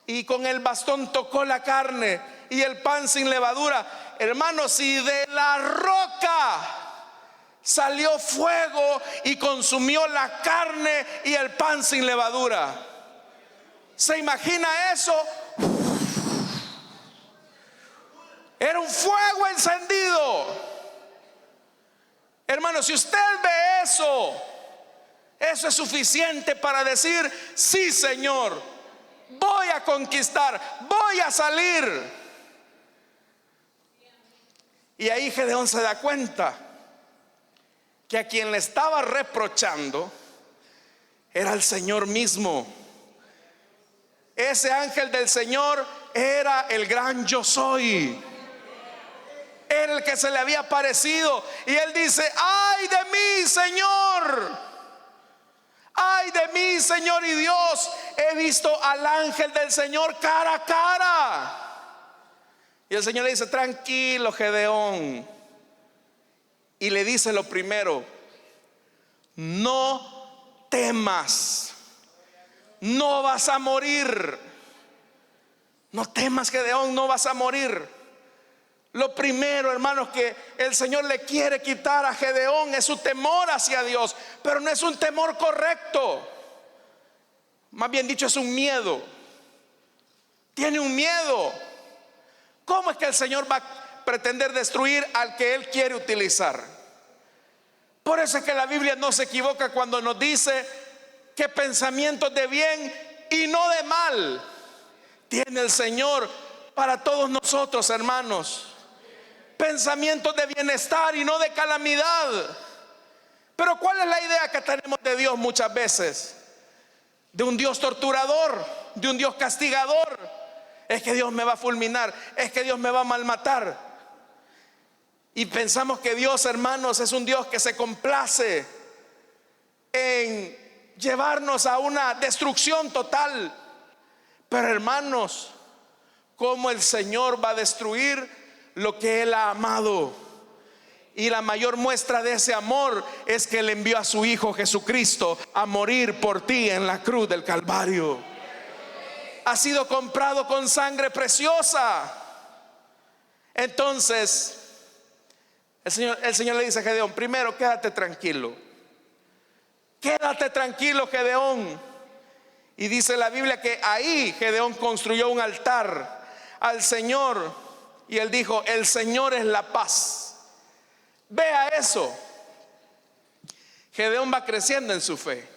y con el bastón tocó la carne y el pan sin levadura. Hermanos, si de la roca salió fuego y consumió la carne y el pan sin levadura. ¿Se imagina eso? Era un fuego encendido. Hermano, si usted ve eso, eso es suficiente para decir: sí, Señor, voy a conquistar, voy a salir. Y ahí Gedeón se da cuenta que a quien le estaba reprochando era el Señor mismo. Ese ángel del Señor era el gran yo soy. Era el que se le había aparecido. Y él dice: ay de mí, Señor, ay de mí, Señor y Dios, he visto al ángel del Señor cara a cara. Y el Señor le dice: tranquilo, Gedeón. Y le dice lo primero: no temas, no vas a morir. No temas, Gedeón, no vas a morir. Lo primero, hermanos, que el Señor le quiere quitar a Gedeón es su temor hacia Dios. Pero no es un temor correcto. Más bien dicho, es un miedo. Tiene un miedo. ¿Cómo es que el Señor va a pretender destruir al que Él quiere utilizar? Por eso es que la Biblia no se equivoca cuando nos dice que pensamientos de bien y no de mal tiene el Señor para todos nosotros, hermanos. Pensamientos de bienestar y no de calamidad. Pero ¿cuál es la idea que tenemos de Dios muchas veces? De un Dios torturador, de un Dios castigador. Es que Dios me va a fulminar, es que Dios me va a malmatar. Y pensamos que Dios, hermanos, es un Dios que se complace en llevarnos a una destrucción total. Pero hermanos, ¿cómo el Señor va a destruir lo que Él ha amado? Y la mayor muestra de ese amor es que Él envió a su Hijo Jesucristo a morir por ti en la cruz del Calvario. Ha sido comprado con sangre preciosa. Entonces el Señor le dice a Gedeón: primero, quédate tranquilo. Quédate tranquilo, Gedeón. Y dice la Biblia que ahí Gedeón construyó un altar al Señor. Y él dijo: el Señor es la paz. Vea eso. Gedeón va creciendo en su fe.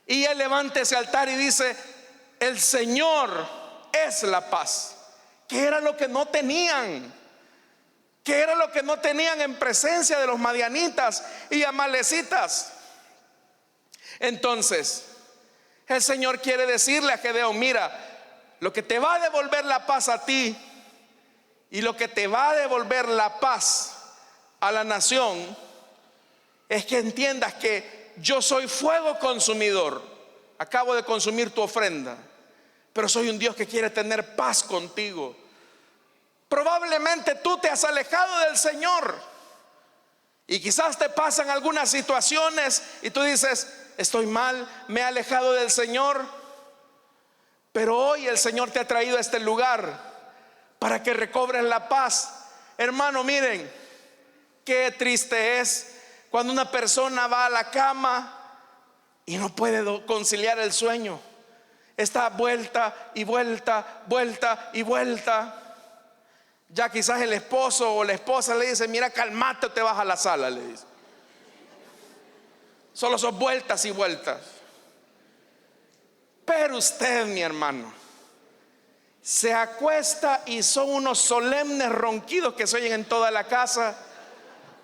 Y él levanta ese altar y dice: el Señor es la paz. ¿Qué era lo que no tenían? ¿Qué era lo que no tenían en presencia de los madianitas y amalecitas? Entonces el Señor quiere decirle a Gedeón: mira, lo que te va a devolver la paz a ti y lo que te va a devolver la paz a la nación es que entiendas que yo soy fuego consumidor. Acabo de consumir tu ofrenda, pero soy un Dios que quiere tener paz contigo. Probablemente tú te has alejado del Señor y quizás te pasan algunas situaciones y tú dices: estoy mal, me he alejado del Señor. Pero hoy el Señor te ha traído a este lugar para que recobres la paz. Hermano, miren, qué triste es cuando una persona va a la cama y no puede conciliar el sueño. Está vuelta y vuelta, vuelta y vuelta. Ya quizás el esposo o la esposa le dice: mira, calmate o te vas a la sala, le dice. Solo son vueltas y vueltas. Pero usted, mi hermano, se acuesta y son unos solemnes ronquidos que se oyen en toda la casa,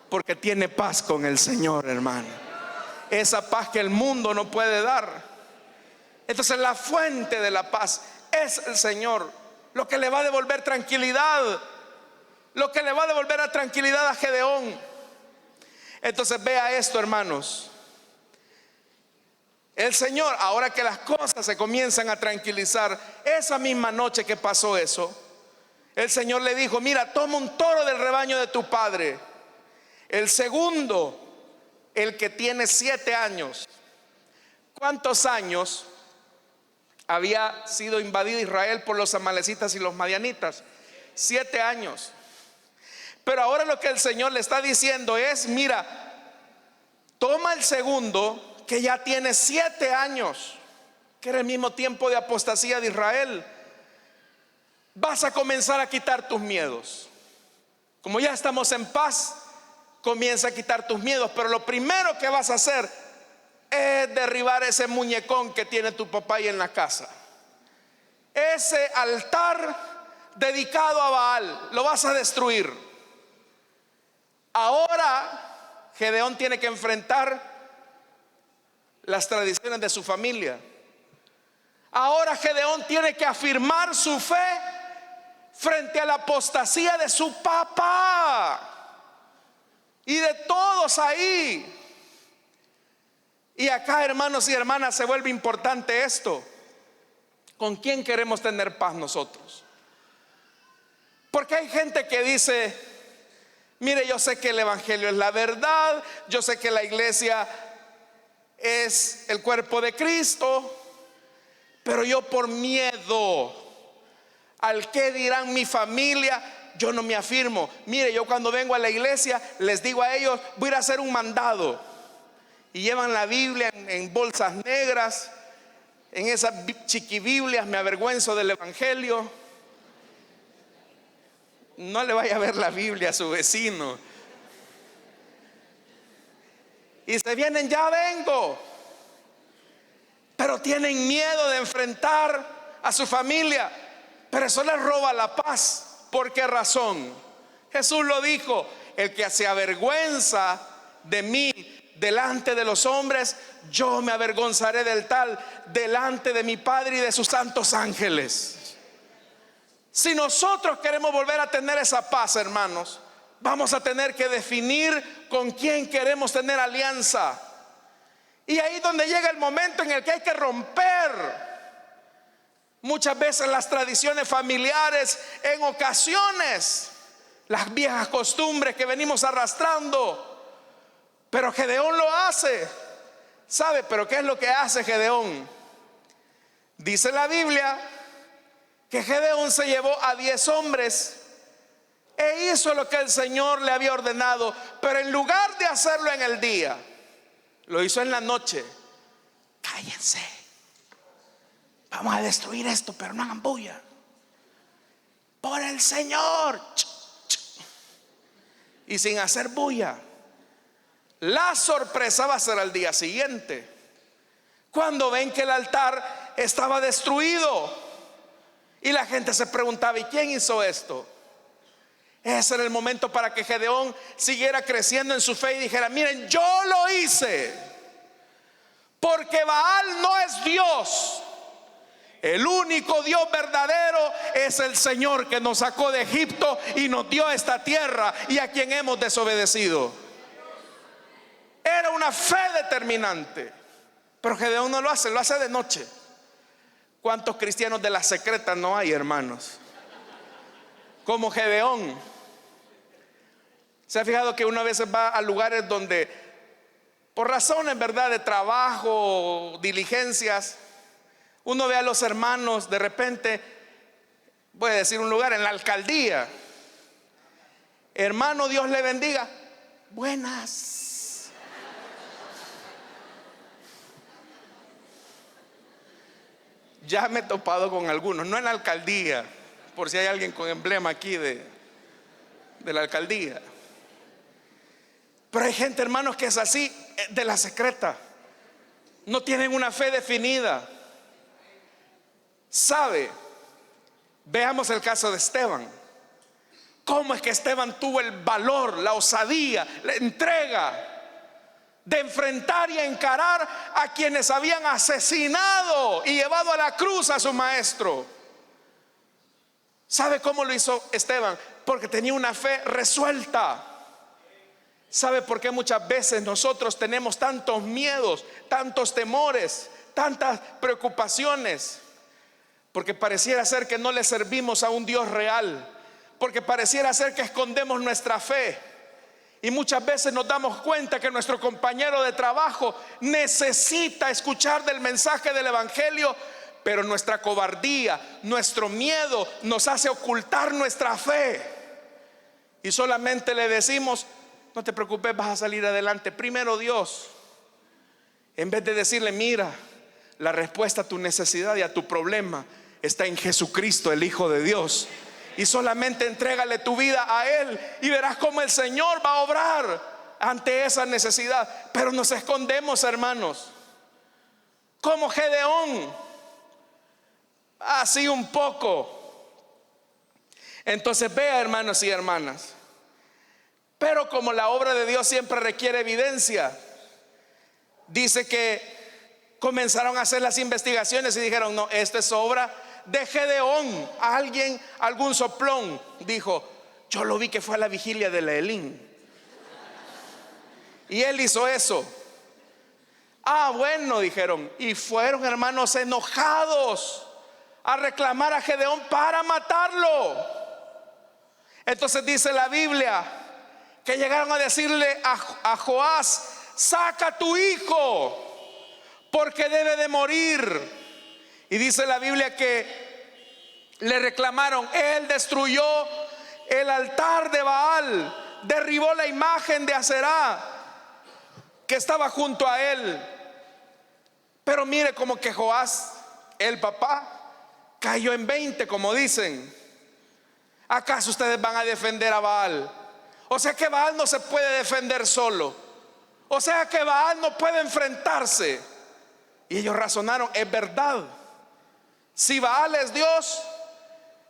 porque tiene paz con el Señor, hermano. Esa paz que el mundo no puede dar. Entonces la fuente de la paz es el Señor. Lo que le va a devolver tranquilidad, lo que le va a devolver la tranquilidad a Gedeón. Entonces vea esto, hermanos. El Señor, ahora que las cosas se comienzan a tranquilizar, esa misma noche que pasó eso, el Señor le dijo: mira, toma un toro del rebaño de tu padre, el segundo, el que tiene 7 años. ¿Cuántos años había sido invadido Israel por los amalecitas y los madianitas? 7 años. Pero ahora lo que el Señor le está diciendo es: mira, toma el segundo, que ya tiene 7 años, que era el mismo tiempo de apostasía de Israel. Vas a comenzar a quitar tus miedos. Como ya estamos en paz, comienza a quitar tus miedos. Pero lo primero que vas a hacer es derribar ese muñecón que tiene tu papá ahí en la casa. Ese altar dedicado a Baal, lo vas a destruir. Ahora Gedeón tiene que enfrentar las tradiciones de su familia. Ahora Gedeón tiene que afirmar su fe frente a la apostasía de su papá y de todos ahí. Y acá, hermanos y hermanas, se vuelve importante esto: ¿con quién queremos tener paz nosotros? Porque hay gente que dice: mire, yo sé que el evangelio es la verdad, yo sé que la iglesia es el cuerpo de Cristo, pero yo por miedo al que dirán mi familia, yo no me afirmo. Mire, yo cuando vengo a la iglesia les digo a ellos: voy a ir a hacer un mandado, y llevan la Biblia en bolsas negras, en esas chiquibiblias. Me avergüenzo del evangelio. No le vaya a ver la Biblia a su vecino. Y se vienen: ya vengo. Pero tienen miedo de enfrentar a su familia. Pero eso les roba la paz. ¿Por qué razón? Jesús lo dijo: el que se avergüenza de mí delante de los hombres, yo me avergonzaré del tal delante de mi Padre y de sus santos ángeles. Si nosotros queremos volver a tener esa paz, hermanos, vamos a tener que definir con quién queremos tener alianza. Y ahí es donde llega el momento en el que hay que romper muchas veces las tradiciones familiares, en ocasiones las viejas costumbres que venimos arrastrando. Pero Gedeón lo hace. ¿Sabe? Pero ¿qué es lo que hace Gedeón? Dice la Biblia que Gedeón se llevó a 10 hombres e hizo lo que el Señor le había ordenado, pero en lugar de hacerlo en el día, lo hizo en la noche. Cállense, vamos a destruir esto, pero no hagan bulla. Por el Señor. Y sin hacer bulla. La sorpresa va a ser al día siguiente, cuando ven que el altar estaba destruido. Y la gente se preguntaba: ¿y quién hizo esto? Ese era el momento para que Gedeón siguiera creciendo en su fe y dijera: miren, yo lo hice, porque Baal no es Dios. El único Dios verdadero es el Señor, que nos sacó de Egipto y nos dio esta tierra, y a quien hemos desobedecido. Era una fe determinante. Pero Gedeón no lo hace, lo hace de noche. ¿Cuántos cristianos de la secreta no hay, hermanos? Como Gedeón. ¿Se ha fijado que uno a veces va a lugares donde, por razones, ¿verdad?, de trabajo, diligencias, uno ve a los hermanos de repente, voy a decir un lugar, en la alcaldía: hermano, Dios le bendiga. Buenas. Ya me he topado con algunos, no en la alcaldía, por si hay alguien con emblema aquí de la alcaldía. Pero hay gente, hermanos, que es así, de la secreta. No tienen una fe definida. ¿Sabe? Veamos el caso de Esteban. ¿Cómo es que Esteban tuvo el valor, la osadía, la entrega de enfrentar y encarar a quienes habían asesinado y llevado a la cruz a su maestro? ¿Sabe cómo lo hizo Esteban? Porque tenía una fe resuelta. ¿Sabe por qué muchas veces nosotros tenemos tantos miedos, tantos temores, tantas preocupaciones? Porque pareciera ser que no le servimos a un Dios real, porque pareciera ser que escondemos nuestra fe. Y muchas veces nos damos cuenta que nuestro compañero de trabajo necesita escuchar del mensaje del evangelio, pero nuestra cobardía, nuestro miedo nos hace ocultar nuestra fe. Y solamente le decimos: no te preocupes, vas a salir adelante, primero Dios. En vez de decirle: mira, la respuesta a tu necesidad y a tu problema está en Jesucristo, el Hijo de Dios. Y solamente entrégale tu vida a Él y verás cómo el Señor va a obrar ante esa necesidad. Pero nos escondemos, hermanos, como Gedeón, así un poco. Entonces vea, hermanos y hermanas, pero como la obra de Dios siempre requiere evidencia, dice que comenzaron a hacer las investigaciones y dijeron: no, esta es obra de Gedeón. Alguien, algún soplón dijo: yo lo vi que fue a la vigilia de la Elín y él hizo eso. Ah, bueno, dijeron, y fueron, hermanos, enojados a reclamar a Gedeón para matarlo. Entonces dice la Biblia que llegaron a decirle a Joás: saca a tu hijo, porque debe de morir. Y dice la Biblia que le reclamaron: él destruyó el altar de Baal, derribó la imagen de Aserá que estaba junto a él. Pero mire como que Joás, el papá, cayó en 20, como dicen. ¿Acaso ustedes van a defender a Baal? O sea que Baal no se puede defender solo. O sea que Baal no puede enfrentarse. Y ellos razonaron: es verdad. Si Baal es Dios,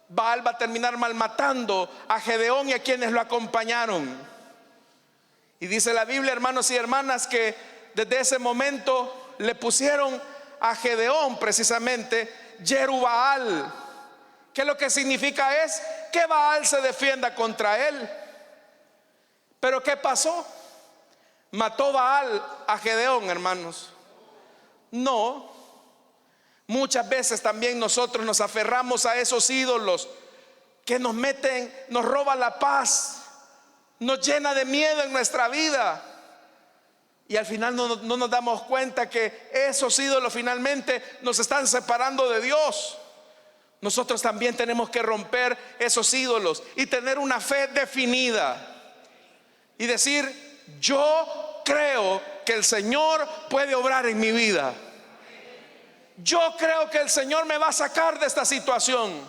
Baal va a terminar malmatando a Gedeón y a quienes lo acompañaron. Y dice la Biblia, hermanos y hermanas, que desde ese momento le pusieron a Gedeón precisamente Jerubbaal, que lo que significa es que Baal se defienda contra él. Pero ¿qué pasó? Mató Baal a Gedeón, hermanos. No. Muchas veces también nosotros nos aferramos a esos ídolos que nos meten, nos roban la paz, nos llena de miedo en nuestra vida. Y al final no nos damos cuenta que esos ídolos finalmente nos están separando de Dios. Nosotros también tenemos que romper esos ídolos y tener una fe definida y decir: yo creo que el Señor puede obrar en mi vida. Yo creo que el Señor me va a sacar de esta situación.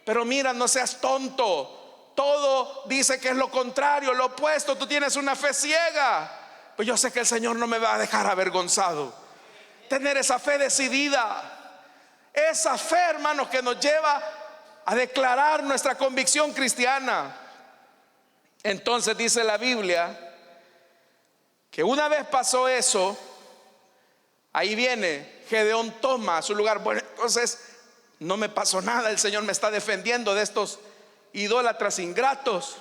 Pero mira, no seas tonto. Todo dice que es lo contrario, lo opuesto. Tú tienes una fe ciega. Pues yo sé que el Señor no me va a dejar avergonzado. Tener esa fe decidida, esa fe, hermanos, que nos lleva a declarar nuestra convicción cristiana. Entonces dice la Biblia que una vez pasó eso, ahí viene Gedeón, toma su lugar. Bueno, entonces no me pasó nada, el Señor me está defendiendo de estos idólatras ingratos.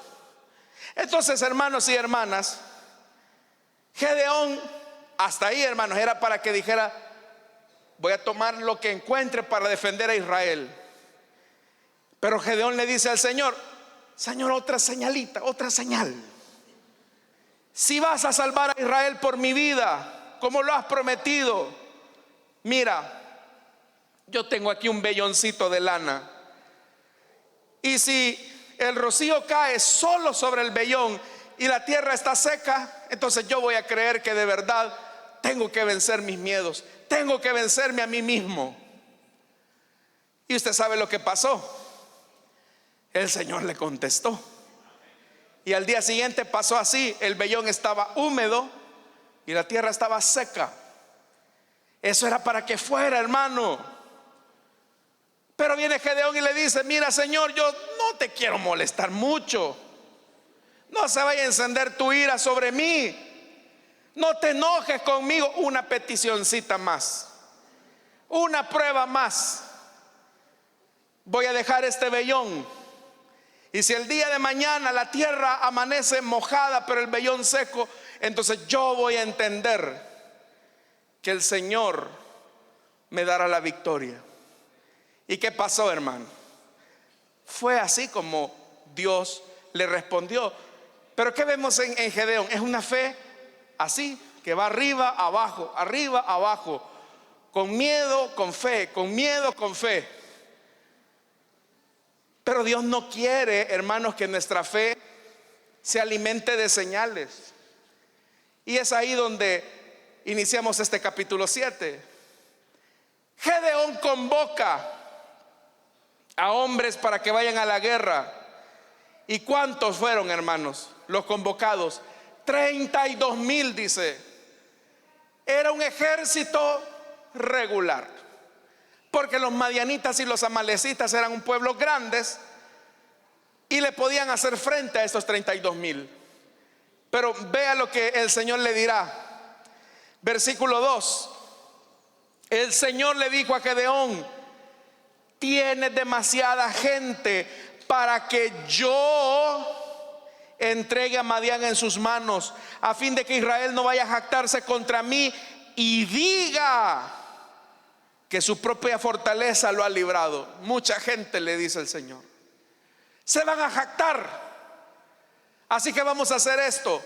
Entonces, hermanos y hermanas, Gedeón, hasta ahí, hermanos, era para que dijera: voy a tomar lo que encuentre para defender a Israel. Pero Gedeón le dice al Señor: Señor, otra señalita, otra señal. Si vas a salvar a Israel por mi vida, como lo has prometido, mira, yo tengo aquí un velloncito de lana, y si el rocío cae solo sobre el vellón y la tierra está seca, entonces yo voy a creer que de verdad tengo que vencer mis miedos, tengo que vencerme a mí mismo. Y usted sabe lo que pasó. El Señor le contestó, y al día siguiente pasó así: el vellón estaba húmedo y la tierra estaba seca. Eso era para que fuera, hermano. Pero viene Gedeón y le dice: mira, Señor, yo no te quiero molestar mucho. No se vaya a encender tu ira sobre mí. No te enojes conmigo. Una peticioncita más, una prueba más. Voy a dejar este vellón, y si el día de mañana la tierra amanece mojada pero el vellón seco, entonces yo voy a entender que el Señor me dará la victoria. ¿Y qué pasó, hermano? Fue así como Dios le respondió. Pero ¿qué vemos en Gedeón? Es una fe así, que va arriba, abajo, con miedo, con fe, con miedo, con fe. Pero Dios no quiere, hermanos, que nuestra fe se alimente de señales. Y es ahí donde iniciamos este capítulo 7. Gedeón convoca a hombres para que vayan a la guerra. ¿Y cuántos fueron, hermanos, los convocados? 32,000, dice. Era un ejército regular, porque los madianitas y los amalecitas eran un pueblo grandes y le podían hacer frente a estos 32,000. Pero vea lo que el Señor le dirá. Versículo 2. El Señor le dijo a Gedeón: tienes demasiada gente para que yo entregue a Madián en sus manos, a fin de que Israel no vaya a jactarse contra mí y diga que su propia fortaleza lo ha librado. Mucha gente, le dice el Señor, se van a jactar. Así que vamos a hacer esto: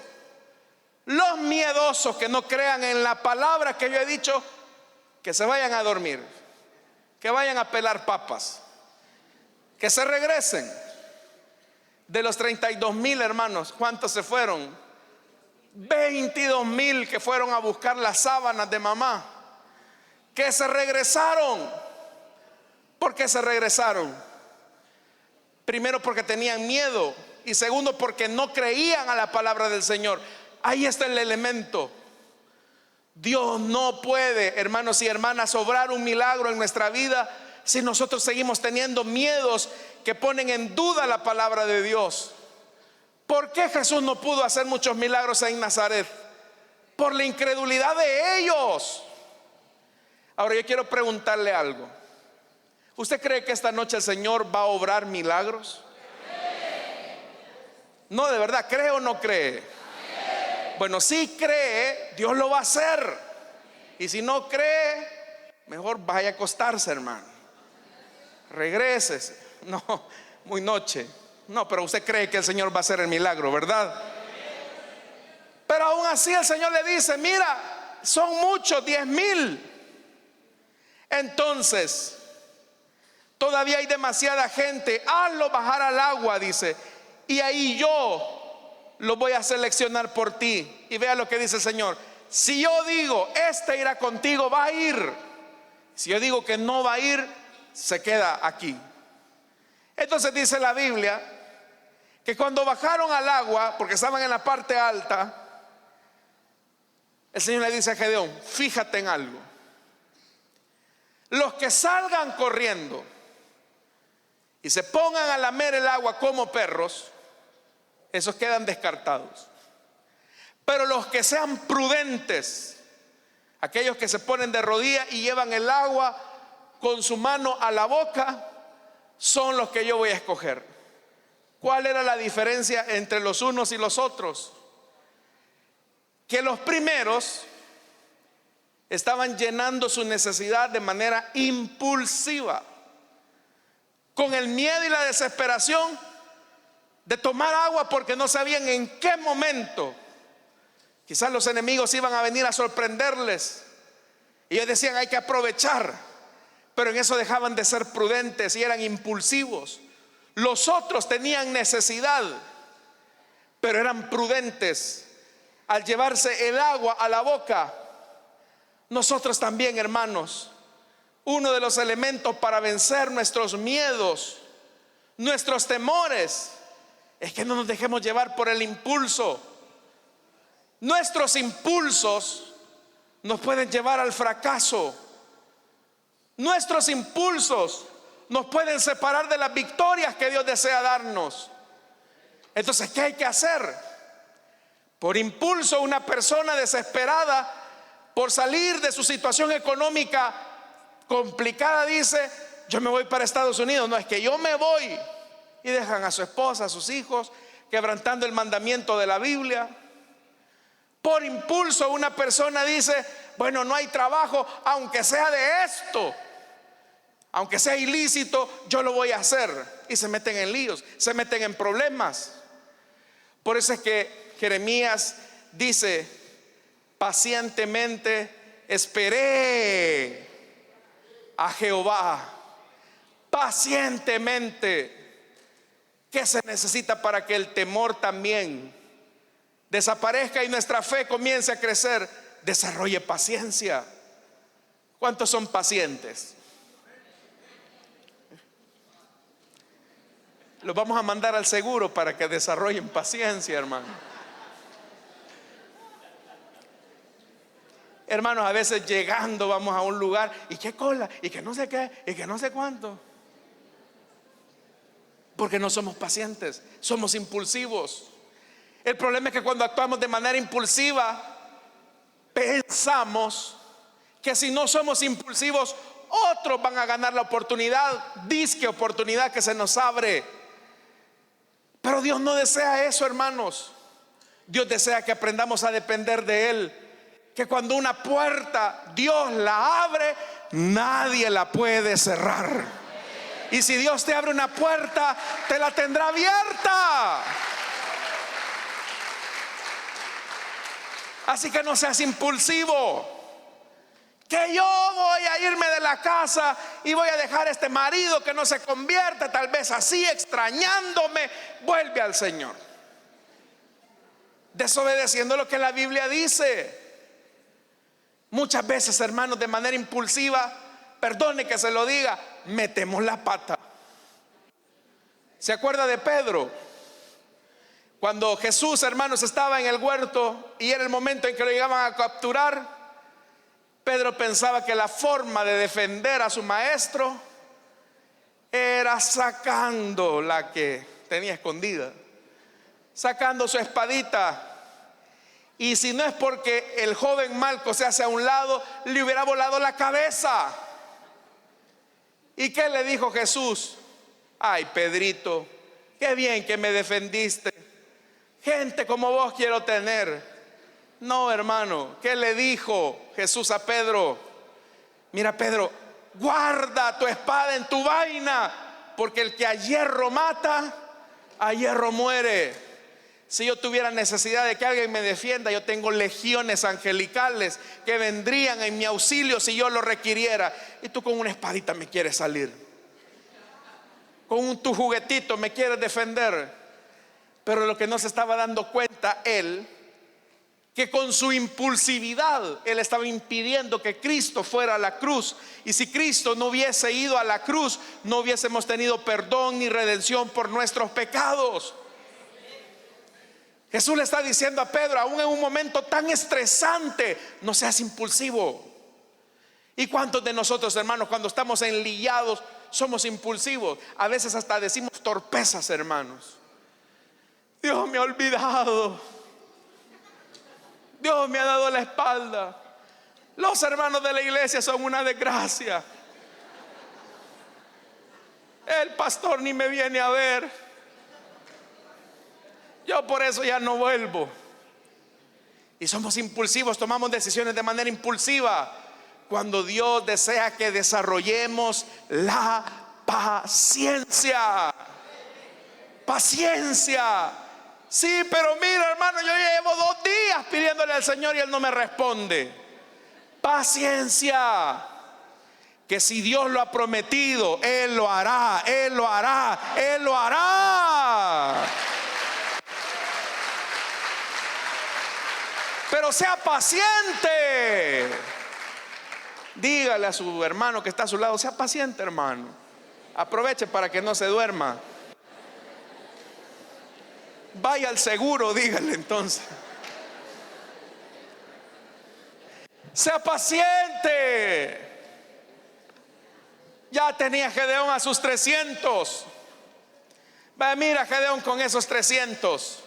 los miedosos que no crean en la palabra que yo he dicho, que se vayan a dormir, que vayan a pelar papas, que se regresen. De los 32,000, hermanos, ¿cuántos se fueron? 22,000 que fueron a buscar las sábanas de mamá, que se regresaron. ¿Por qué se regresaron? Primero, porque tenían miedo, y segundo, porque no creían a la palabra del Señor. Ahí está el elemento. Dios no puede, hermanos y hermanas, obrar un milagro en nuestra vida si nosotros seguimos teniendo miedos que ponen en duda la palabra de Dios. ¿Por qué Jesús no pudo hacer muchos milagros en Nazaret? Por la incredulidad de ellos. Ahora yo quiero preguntarle algo. ¿Usted cree que esta noche el Señor va a obrar milagros? No, de verdad, ¿cree o no cree? Bueno, si cree, Dios lo va a hacer. Y si no cree, mejor vaya a acostarse, hermano. Regrésese. No, muy noche. No, pero usted cree que el Señor va a hacer el milagro, ¿verdad? Pero aún así el Señor le dice: mira, son muchos, 10,000. Entonces, todavía hay demasiada gente. Hazlo bajar al agua, dice, y ahí yo lo voy a seleccionar por ti. Y vea lo que dice el Señor: si yo digo, este irá contigo, va a ir. Si yo digo que no va a ir, se queda aquí. Entonces dice la Biblia que cuando bajaron al agua, porque estaban en la parte alta, el Señor le dice a Gedeón: fíjate en algo. Los que salgan corriendo y se pongan a lamer el agua como perros, esos quedan descartados. Pero los que sean prudentes, aquellos que se ponen de rodillas y llevan el agua con su mano a la boca, son los que yo voy a escoger. ¿Cuál era la diferencia entre los unos y los otros? Que los primeros estaban llenando su necesidad de manera impulsiva, con el miedo y la desesperación de tomar agua, porque no sabían en qué momento quizás los enemigos iban a venir a sorprenderles. Y ellos decían: hay que aprovechar. Pero en eso dejaban de ser prudentes y eran impulsivos. Los otros tenían necesidad, pero eran prudentes al llevarse el agua a la boca. Nosotros también, hermanos, uno de los elementos para vencer nuestros miedos, nuestros temores, es que no nos dejemos llevar por el impulso. Nuestros impulsos nos pueden llevar al fracaso. Nuestros impulsos nos pueden separar de las victorias que Dios desea darnos. Entonces, ¿qué hay que hacer? Por impulso, una persona desesperada por salir de su situación económica complicada dice: yo me voy para Estados Unidos. No, es que yo me voy. Y dejan a su esposa, a sus hijos, quebrantando el mandamiento de la Biblia. Por impulso, una persona dice: bueno, no hay trabajo, aunque sea de esto, aunque sea ilícito, yo lo voy a hacer. Y se meten en líos, se meten en problemas. Por eso es que Jeremías dice: pacientemente esperé a Jehová. Pacientemente. ¿Qué se necesita para que el temor también desaparezca y nuestra fe comience a crecer? Desarrolle paciencia. ¿Cuántos son pacientes? Los vamos a mandar al seguro para que desarrollen paciencia, hermano. Hermanos, a veces llegando vamos a un lugar y qué cola, y que no sé qué, y que no sé cuánto. Porque no somos pacientes, somos impulsivos. El problema es que cuando actuamos de manera impulsiva, pensamos que si no somos impulsivos, otros van a ganar la oportunidad, disque oportunidad que se nos abre. Pero Dios no desea eso, hermanos. Dios desea que aprendamos a depender de Él. Que cuando una puerta Dios la abre, nadie la puede cerrar. Y si Dios te abre una puerta, te la tendrá abierta. Así que no seas impulsivo. Que yo voy a irme de la casa y voy a dejar a este marido que no se convierta, tal vez así, extrañándome. Vuelve al Señor. Desobedeciendo lo que la Biblia dice. Muchas veces, hermanos, de manera impulsiva, perdone que se lo diga, metemos la pata. ¿Se acuerda de Pedro? Cuando Jesús, hermanos, estaba en el huerto y era el momento en que lo llegaban a capturar, Pedro pensaba que la forma de defender a su maestro era sacando la que tenía escondida, sacando su espadita. Y si no es porque el joven Malco se hace a un lado, le hubiera volado la cabeza. ¿Y qué le dijo Jesús? Ay, Pedrito, qué bien que me defendiste. Gente como vos quiero tener. No, hermano, ¿qué le dijo Jesús a Pedro? Mira, Pedro, guarda tu espada en tu vaina, porque el que a hierro mata, a hierro muere. Si yo tuviera necesidad de que alguien me defienda, yo tengo legiones angelicales que vendrían en mi auxilio si yo lo requiriera. Y tú con una espadita me quieres salir, con tu juguetito me quieres defender. Pero lo que no se estaba dando cuenta él, que con su impulsividad él estaba impidiendo que Cristo fuera a la cruz. Y si Cristo no hubiese ido a la cruz, no hubiésemos tenido perdón ni redención por nuestros pecados. Jesús le está diciendo a Pedro, aún en un momento tan estresante, no seas impulsivo. ¿Y cuántos de nosotros, hermanos, cuando estamos enlillados, somos impulsivos? A veces hasta decimos torpezas, hermanos. Dios me ha olvidado, Dios me ha dado la espalda, los hermanos de la iglesia son una desgracia, el pastor ni me viene a ver, yo por eso ya no vuelvo. Y somos impulsivos, tomamos decisiones de manera impulsiva, cuando Dios desea que desarrollemos la paciencia. Paciencia. Sí, pero mira, hermano, yo ya llevo 2 días pidiéndole al Señor y Él no me responde. Paciencia. Que si Dios lo ha prometido, Él lo hará, Él lo hará, Él lo hará. Pero sea paciente. Dígale a su hermano que está a su lado, sea paciente, hermano. Aproveche para que no se duerma. Vaya al seguro, dígale entonces. Sea paciente. Ya tenía Gedeón a sus 300. Mira, Gedeón, con esos 300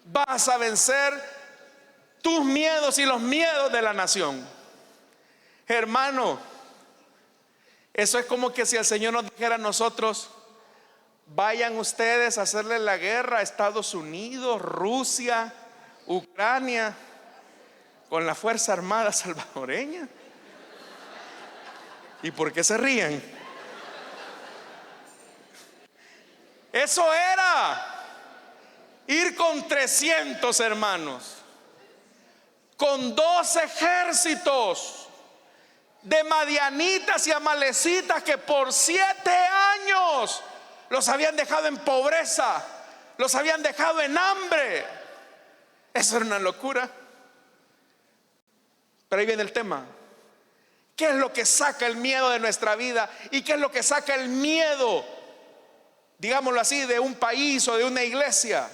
vas a vencer tus miedos y los miedos de la nación. Hermano, eso es como que si el Señor nos dijera a nosotros: vayan ustedes a hacerle la guerra a Estados Unidos, Rusia, Ucrania, con la Fuerza Armada Salvadoreña. ¿Y por qué se ríen? Eso era ir con 300 hermanos, con 2 ejércitos de madianitas y amalecitas que por 7 años los habían dejado en pobreza, los habían dejado en hambre. Eso era una locura. Pero ahí viene el tema. ¿Qué es lo que saca el miedo de nuestra vida? ¿Y qué es lo que saca el miedo, digámoslo así, de un país o de una iglesia?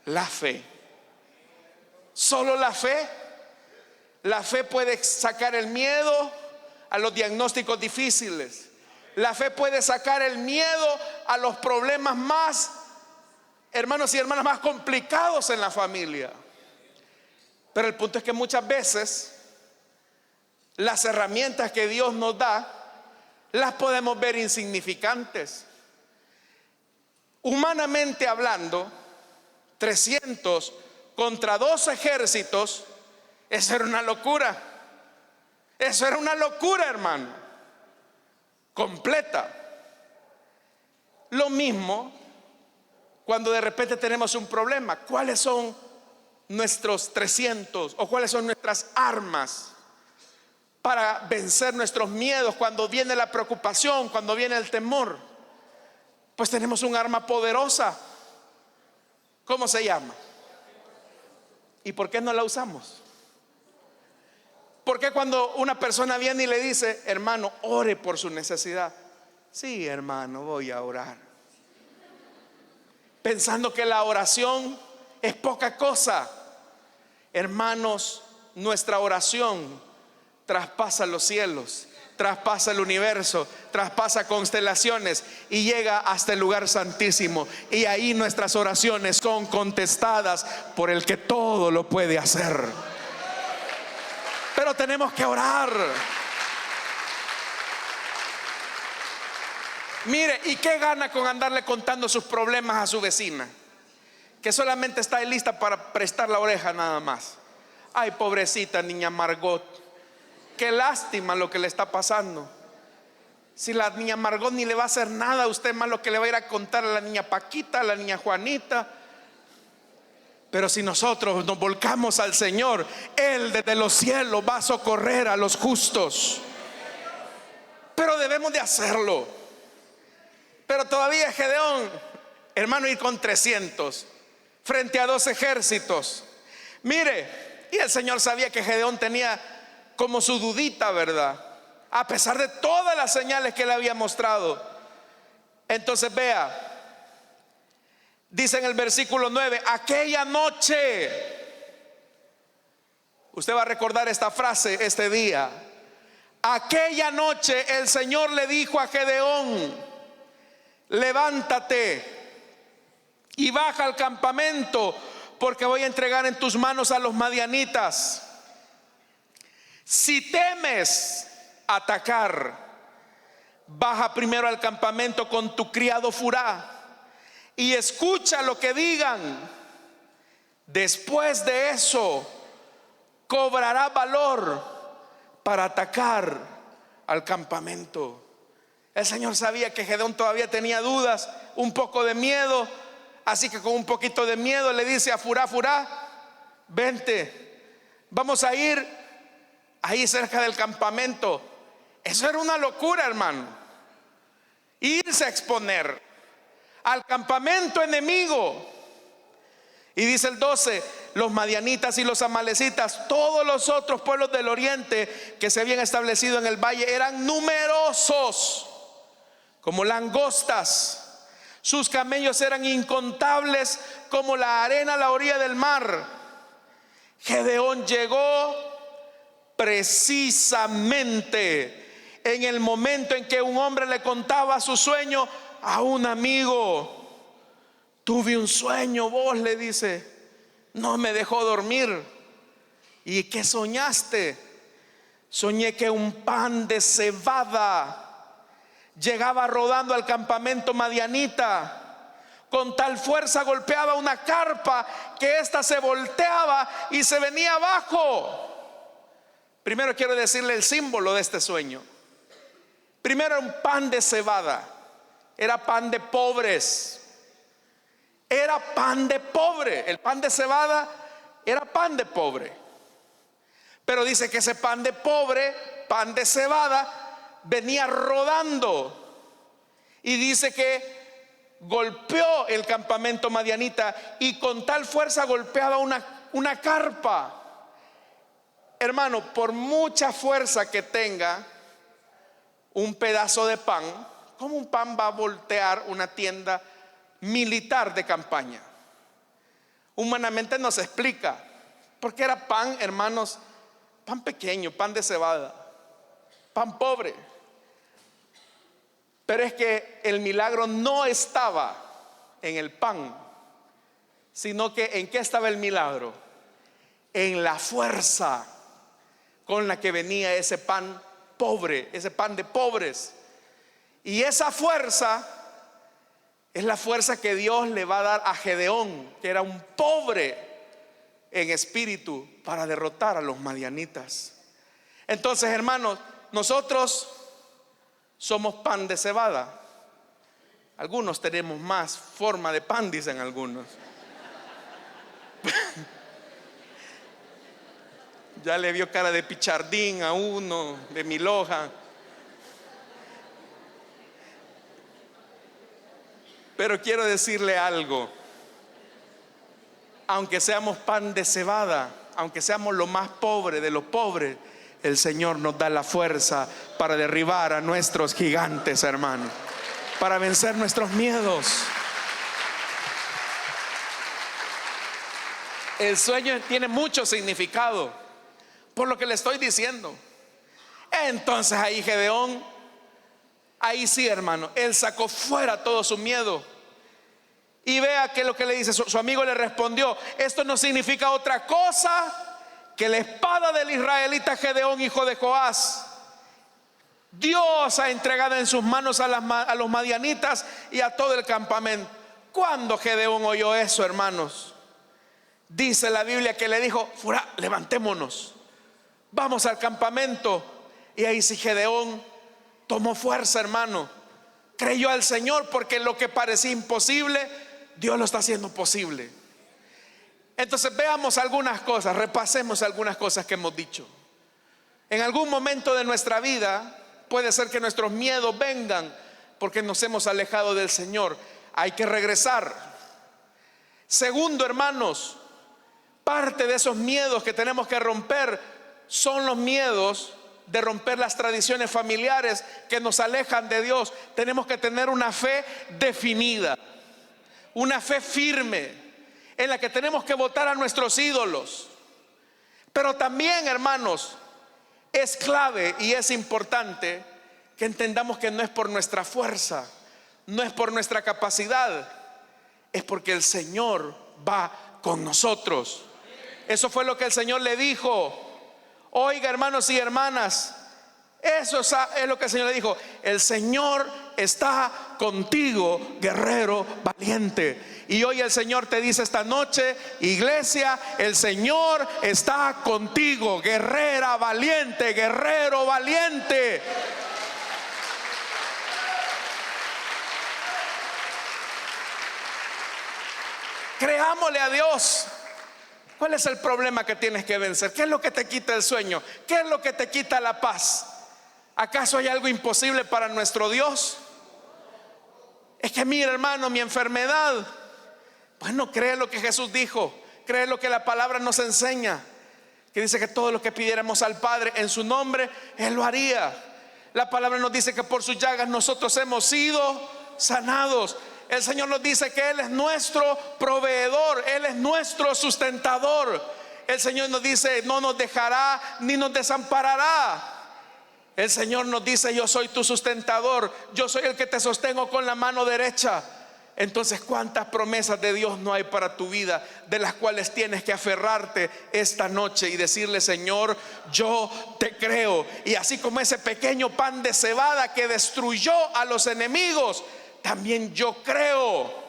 La fe. Solo la fe. La fe puede sacar el miedo a los diagnósticos difíciles. La fe puede sacar el miedo a los problemas más, hermanos y hermanas, más complicados en la familia. Pero el punto es que muchas veces las herramientas que Dios nos da las podemos ver insignificantes. Humanamente hablando, 300 contra 2 ejércitos, eso era una locura. Eso era una locura, hermano, completa. Lo mismo cuando de repente tenemos un problema. ¿Cuáles son nuestros 300 o cuáles son nuestras armas para vencer nuestros miedos cuando viene la preocupación, cuando viene el temor? Pues tenemos un arma poderosa. ¿Cómo se llama? ¿Y por qué no la usamos? Porque cuando una persona viene y le dice: hermano, ore por su necesidad. Sí, hermano, voy a orar, pensando que la oración es poca cosa. Hermanos, nuestra oración traspasa los cielos, traspasa el universo, traspasa constelaciones y llega hasta el lugar santísimo. Y ahí nuestras oraciones son contestadas por el que todo lo puede hacer. Pero tenemos que orar. Mire, ¿y qué gana con andarle contando sus problemas a su vecina, que solamente está ahí lista para prestar la oreja nada más? Ay, pobrecita niña Margot, qué lástima lo que le está pasando. Si la niña Margot ni le va a hacer nada a usted, más lo que le va a ir a contar a la niña Paquita, a la niña Juanita. Pero si nosotros nos volcamos al Señor, Él desde los cielos va a socorrer a los justos. Pero debemos de hacerlo. Pero todavía Gedeón, hermano, ir con 300 frente a 2 ejércitos. Mire, y el Señor sabía que Gedeón tenía como su dudita, ¿verdad? A pesar de todas las señales que le había mostrado. Entonces vea, dice en el versículo 9, aquella noche, usted va a recordar esta frase este día. Aquella noche el Señor le dijo a Gedeón: levántate y baja al campamento, porque voy a entregar en tus manos a los madianitas. Si temes atacar, baja primero al campamento con tu criado Furá y escucha lo que digan. Después de eso cobrará valor para atacar al campamento. El Señor sabía que Gedeón todavía tenía dudas, un poco de miedo, así que con un poquito de miedo le dice a Furá: Furá, vente, vamos a ir ahí cerca del campamento. Eso era una locura, hermano, irse a exponer al campamento enemigo. Y dice el 12, los madianitas y los amalecitas, todos los otros pueblos del oriente que se habían establecido en el valle, eran numerosos como langostas. Sus camellos eran incontables como la arena a la orilla del mar. Gedeón llegó precisamente en el momento en que un hombre le contaba su sueño a un amigo. Tuve un sueño, vos, le dice, no me dejó dormir. ¿Y qué soñaste? Soñé que un pan de cebada llegaba rodando al campamento madianita. Con tal fuerza golpeaba una carpa que ésta se volteaba y se venía abajo. Primero quiero decirle el símbolo de este sueño. Primero, un pan de cebada. Era pan de pobres. Era pan de pobre. El pan de cebada era pan de pobre. Pero dice que ese pan de pobre, pan de cebada, venía rodando. Y dice que golpeó el campamento madianita y con tal fuerza golpeaba una carpa. Hermano, por mucha fuerza que tenga un pedazo de pan, ¿cómo un pan va a voltear una tienda militar de campaña? Humanamente no se explica, porque era pan, hermanos, pan pequeño, pan de cebada, pan pobre. Pero es que el milagro no estaba en el pan, sino que ¿en qué estaba el milagro? En la fuerza con la que venía ese pan pobre, ese pan de pobres. Y esa fuerza es la fuerza que Dios le va a dar a Gedeón, que era un pobre en espíritu, para derrotar a los madianitas. Entonces, hermanos, nosotros somos pan de cebada. Algunos tenemos más forma de pan, dicen algunos. Ya le vio cara de pichardín a uno, de milhoja. Pero quiero decirle algo. Aunque seamos pan de cebada, aunque seamos lo más pobre de los pobres, el Señor nos da la fuerza para derribar a nuestros gigantes, hermano, para vencer nuestros miedos. El sueño tiene mucho significado, por lo que le estoy diciendo. Entonces ahí Gedeón, ahí sí, hermano, él sacó fuera todo su miedo. Y vea que lo que le dice su amigo, le respondió: esto no significa otra cosa que la espada del israelita Gedeón, hijo de Joás. Dios ha entregado en sus manos a los madianitas y a todo el campamento. Cuando Gedeón oyó eso, hermanos, Dice la Biblia que le dijo: levantémonos, vamos al campamento. Y ahí sí Gedeón tomó fuerza, hermano. Creyó al Señor, porque lo que parecía imposible, Dios lo está haciendo posible. Entonces veamos algunas cosas, repasemos algunas cosas que hemos dicho. En algún momento de nuestra vida puede ser que nuestros miedos vengan porque nos hemos alejado del Señor. Hay que regresar. Segundo, hermanos, parte de esos miedos que tenemos que romper son los miedos de romper las tradiciones familiares que nos alejan de Dios. Tenemos que tener una fe definida, una fe firme, en la que tenemos que votar a nuestros ídolos. Pero también, hermanos, es clave y es importante que entendamos que no es por nuestra fuerza, no es por nuestra capacidad, es porque el Señor va con nosotros. Eso fue lo que el Señor le dijo. Oiga, hermanos y hermanas, eso es lo que el Señor le dijo: el Señor está contigo, guerrero valiente. Y hoy el Señor te dice esta noche: iglesia, el Señor está contigo, guerrera valiente, guerrero valiente. Creámosle a Dios. ¿Cuál es el problema que tienes que vencer? ¿Qué es lo que te quita el sueño? ¿Qué es lo que te quita la paz? ¿Acaso hay algo imposible para nuestro Dios? Es que mira, hermano, mi enfermedad. Bueno, cree lo que Jesús dijo, cree lo que la palabra nos enseña, que dice que todo lo que pidiéramos al Padre en su nombre, Él lo haría. La palabra nos dice que por sus llagas nosotros hemos sido sanados. El Señor nos dice que Él es nuestro proveedor, Él es nuestro sustentador. El Señor nos dice: no nos dejará ni nos desamparará. El Señor nos dice: yo soy tu sustentador, yo soy el que te sostengo con la mano derecha. Entonces, ¿cuántas promesas de Dios no hay para tu vida, de las cuales tienes que aferrarte esta noche y decirle: Señor, yo te creo? Y así como ese pequeño pan de cebada que destruyó a los enemigos, también yo creo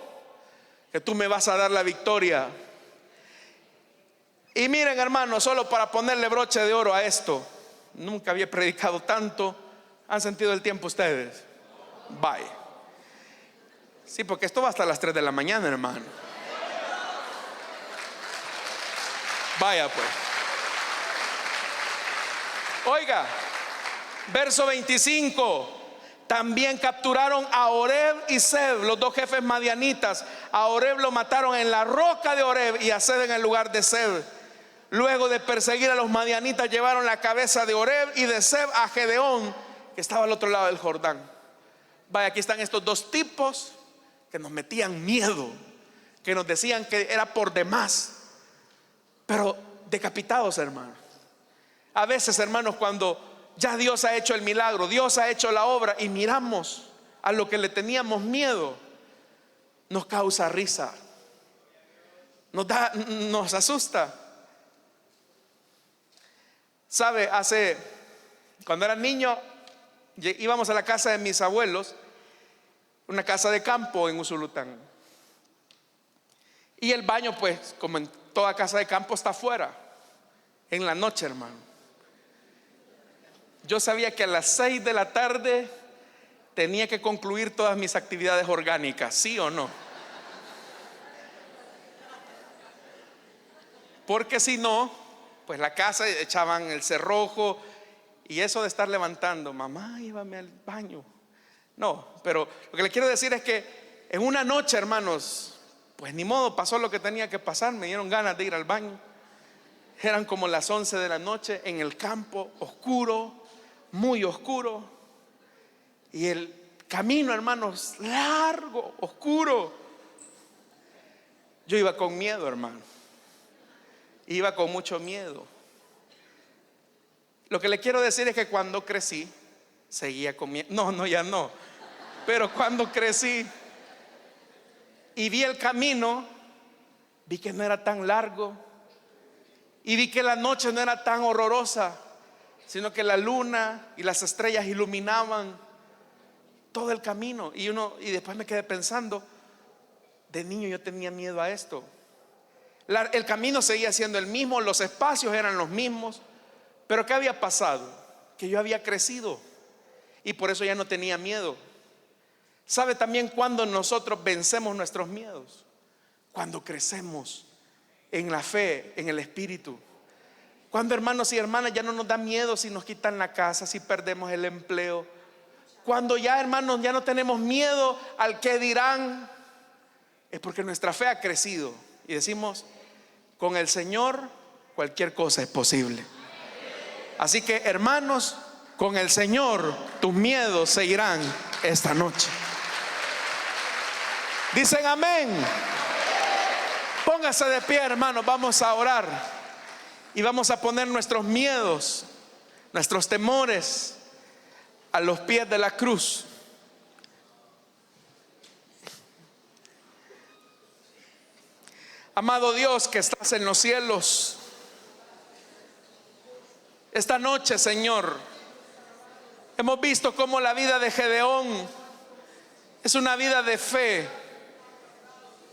que tú me vas a dar la victoria. Y miren, hermanos, solo para ponerle broche de oro a esto, nunca había predicado tanto. ¿Han sentido el tiempo ustedes? Bye. Sí, porque esto va hasta las 3 de la mañana, hermano. Vaya pues. Oiga, verso 25. También capturaron a Oreb y Zeb, los dos jefes madianitas. A Oreb lo mataron en la roca de Oreb y a Zeb en el lugar de Zeb. Luego de perseguir a los madianitas, llevaron la cabeza de Oreb y de Zeb a Gedeón, que estaba al otro lado del Jordán. Vaya, aquí están estos dos tipos que nos metían miedo, que nos decían que era por demás, pero decapitados, hermanos. A veces, hermanos, cuando ya Dios ha hecho el milagro, Dios ha hecho la obra, y miramos a lo que le teníamos miedo, nos causa risa, nos asusta. Sabe, cuando era niño, íbamos a la casa de mis abuelos, una casa de campo en Usulután, y el baño, pues, como en toda casa de campo, está afuera en la noche, hermano. Yo sabía que a las 6 de la tarde tenía que concluir todas mis actividades orgánicas, ¿sí o no? Porque si no, pues la casa echaban el cerrojo, y eso de estar levantando: mamá, llévame al baño. No, pero lo que le quiero decir es que en una noche, hermanos, pues ni modo, pasó lo que tenía que pasar. Me dieron ganas de ir al baño. Eran como las 11 de la noche en el campo, oscuro, muy oscuro, y el camino, hermanos, largo, oscuro. Yo iba con miedo, hermano, iba con mucho miedo. Lo que le quiero decir es que cuando crecí, seguía con miedo. No, ya no. Pero cuando crecí y vi el camino, vi que no era tan largo, y vi que la noche no era tan horrorosa, sino que la luna y las estrellas iluminaban todo el camino. Y después me quedé pensando: de niño yo tenía miedo a esto. El camino seguía siendo el mismo, los espacios eran los mismos. Pero ¿qué había pasado? Que yo había crecido y por eso ya no tenía miedo. ¿Sabe también cuando nosotros vencemos nuestros miedos? Cuando crecemos en la fe, en el Espíritu. Cuando, hermanos y hermanas, ya no nos da miedo si nos quitan la casa, si perdemos el empleo. Cuando ya, hermanos, ya no tenemos miedo al que dirán. Es porque nuestra fe ha crecido y decimos: con el Señor cualquier cosa es posible. Así que, hermanos, con el Señor tus miedos se irán esta noche. Dicen amén. Póngase de pie, hermanos, vamos a orar y vamos a poner nuestros miedos, nuestros temores a los pies de la cruz. Amado Dios que estás en los cielos, esta noche, Señor, hemos visto cómo la vida de Gedeón es una vida de fe,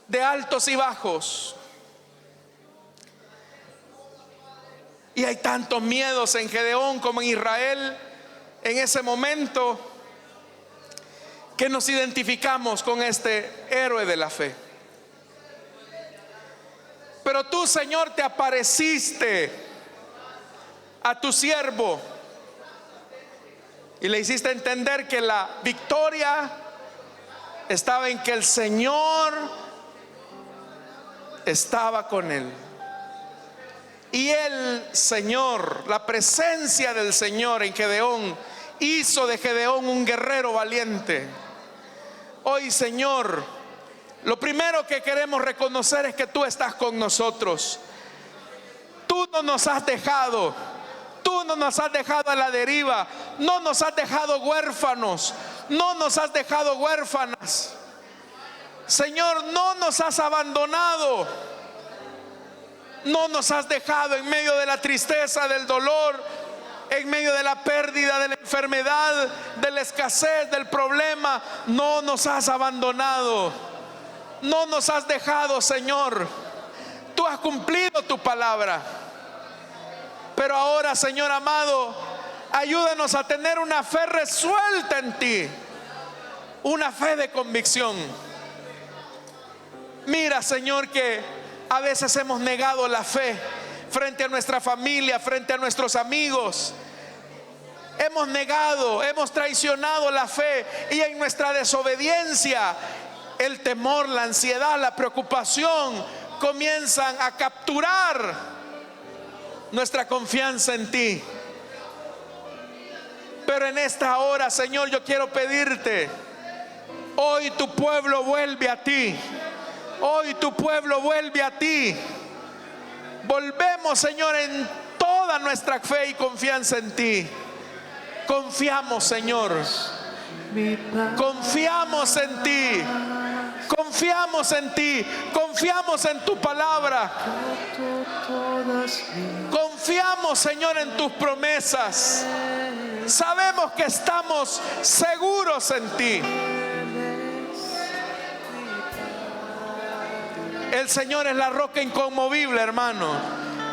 de altos y bajos. Y hay tantos miedos en Gedeón como en Israel en ese momento, que nos identificamos con este héroe de la fe. Pero tú, Señor, te apareciste a tu siervo y le hiciste entender que la victoria estaba en que el Señor estaba con él. Y el Señor, la presencia del Señor en Gedeón, hizo de Gedeón un guerrero valiente. Hoy, Señor, lo primero que queremos reconocer es que tú estás con nosotros. Tú no nos has dejado. Tú no nos has dejado a la deriva. No nos has dejado huérfanos. No nos has dejado huérfanas. Señor, no nos has abandonado. No nos has dejado en medio de la tristeza, del dolor, en medio de la pérdida, de la enfermedad, de la escasez, del problema. No nos has abandonado. No nos has dejado, Señor. Tú has cumplido tu palabra. Pero ahora, Señor amado, ayúdanos a tener una fe resuelta en ti, una fe de convicción. Mira, Señor, que a veces hemos negado la fe frente a nuestra familia, frente a nuestros amigos. Hemos negado, hemos traicionado la fe, y en nuestra desobediencia el temor, la ansiedad, la preocupación comienzan a capturar nuestra confianza en ti. Pero en esta hora, Señor, yo quiero pedirte: hoy tu pueblo vuelve a ti. Hoy tu pueblo vuelve a ti. Volvemos, Señor, en toda nuestra fe y confianza en ti. Confiamos, Señor. Confiamos en ti. Confiamos en ti. Confiamos en tu palabra. Confiamos, Señor, en tus promesas. Sabemos que estamos seguros en ti. El Señor es la roca inconmovible, hermano.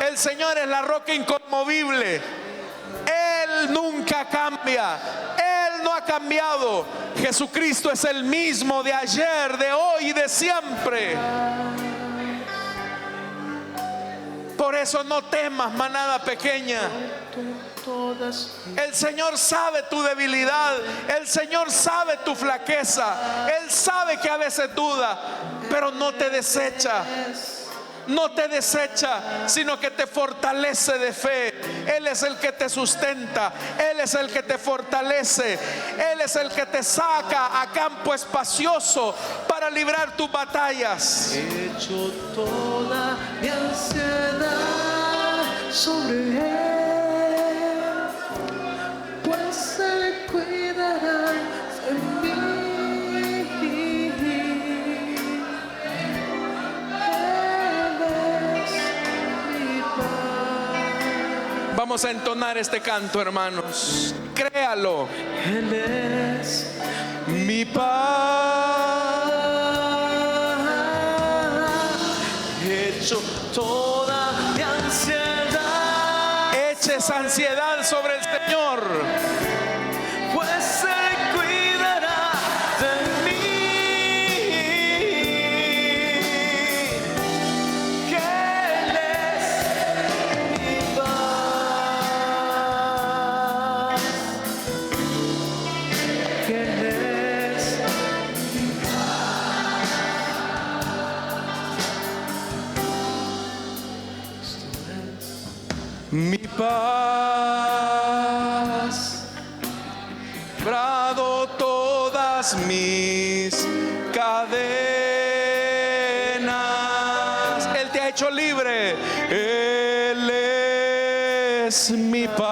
El Señor es la roca inconmovible. Él nunca cambia. Él no ha cambiado. Jesucristo es el mismo de ayer, de hoy y de siempre. Por eso no temas, manada pequeña. El Señor sabe tu debilidad. El Señor sabe tu flaqueza. Él sabe que a veces duda, pero no te desecha. No te desecha, sino que te fortalece de fe. Él es el que te sustenta. Él es el que te fortalece. Él es el que te saca a campo espacioso para librar tus batallas. He hecho toda mi ansiedad sobre Él, pues Él cuidará de mí. Vamos a entonar este canto, hermanos. Créalo. Él es Mi paz. hecho toda mi ansiedad. Eche esa ansiedad sobre el Señor. Pues Él cuidará de mí. Que Él es mi paz. Que Él es Mi paz, quebrado todas mis cadenas. Él te ha hecho libre. Él es mi paz.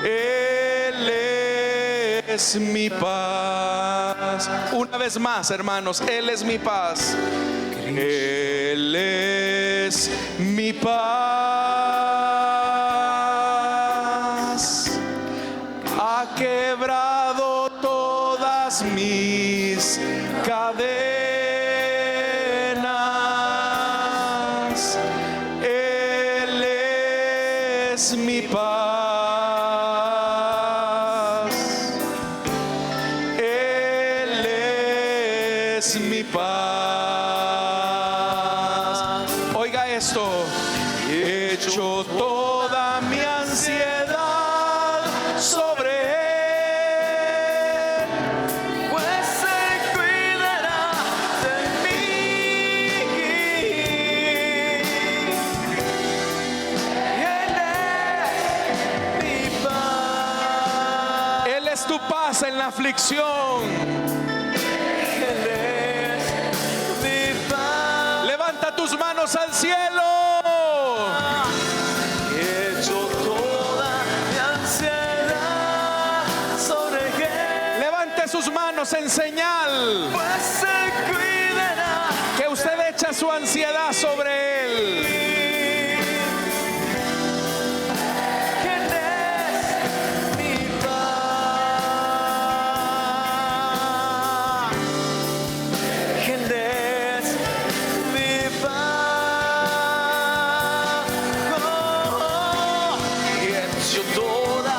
Él es mi paz. Una vez más, hermanos, Él es mi paz. Él es mi paz, ha quebrado todas mis cadenas. Él es mi paz. Él es mi paz. He hecho toda mi ansiedad sobre Él, pues Él cuidará de mí. Él es mi paz. Él es tu paz en la aflicción. Él es mi paz. Levanta tus manos al cielo. Sus manos en señal, pues Él cuidará, que usted echa su ansiedad sobre Él. que Él es mi paz, que Él es mi paz. Y hecho toda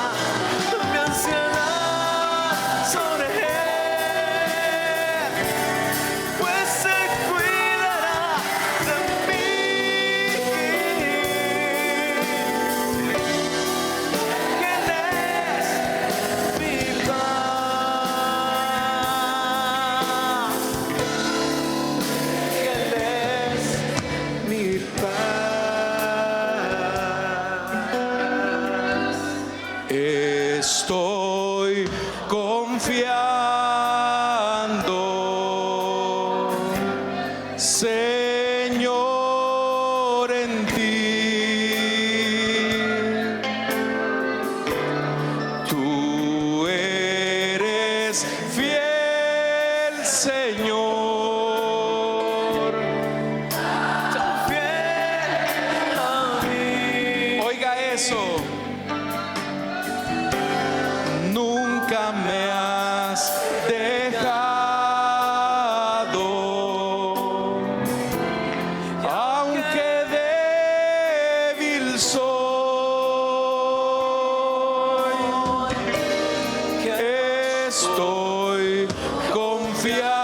mi ansiedad sobre Él. Estoy confiando, Señor, en ti. Tú eres fiel, Señor, Tan fiel a mí. Oiga eso. Nunca me has dejado, aunque débil soy. Estoy confiando,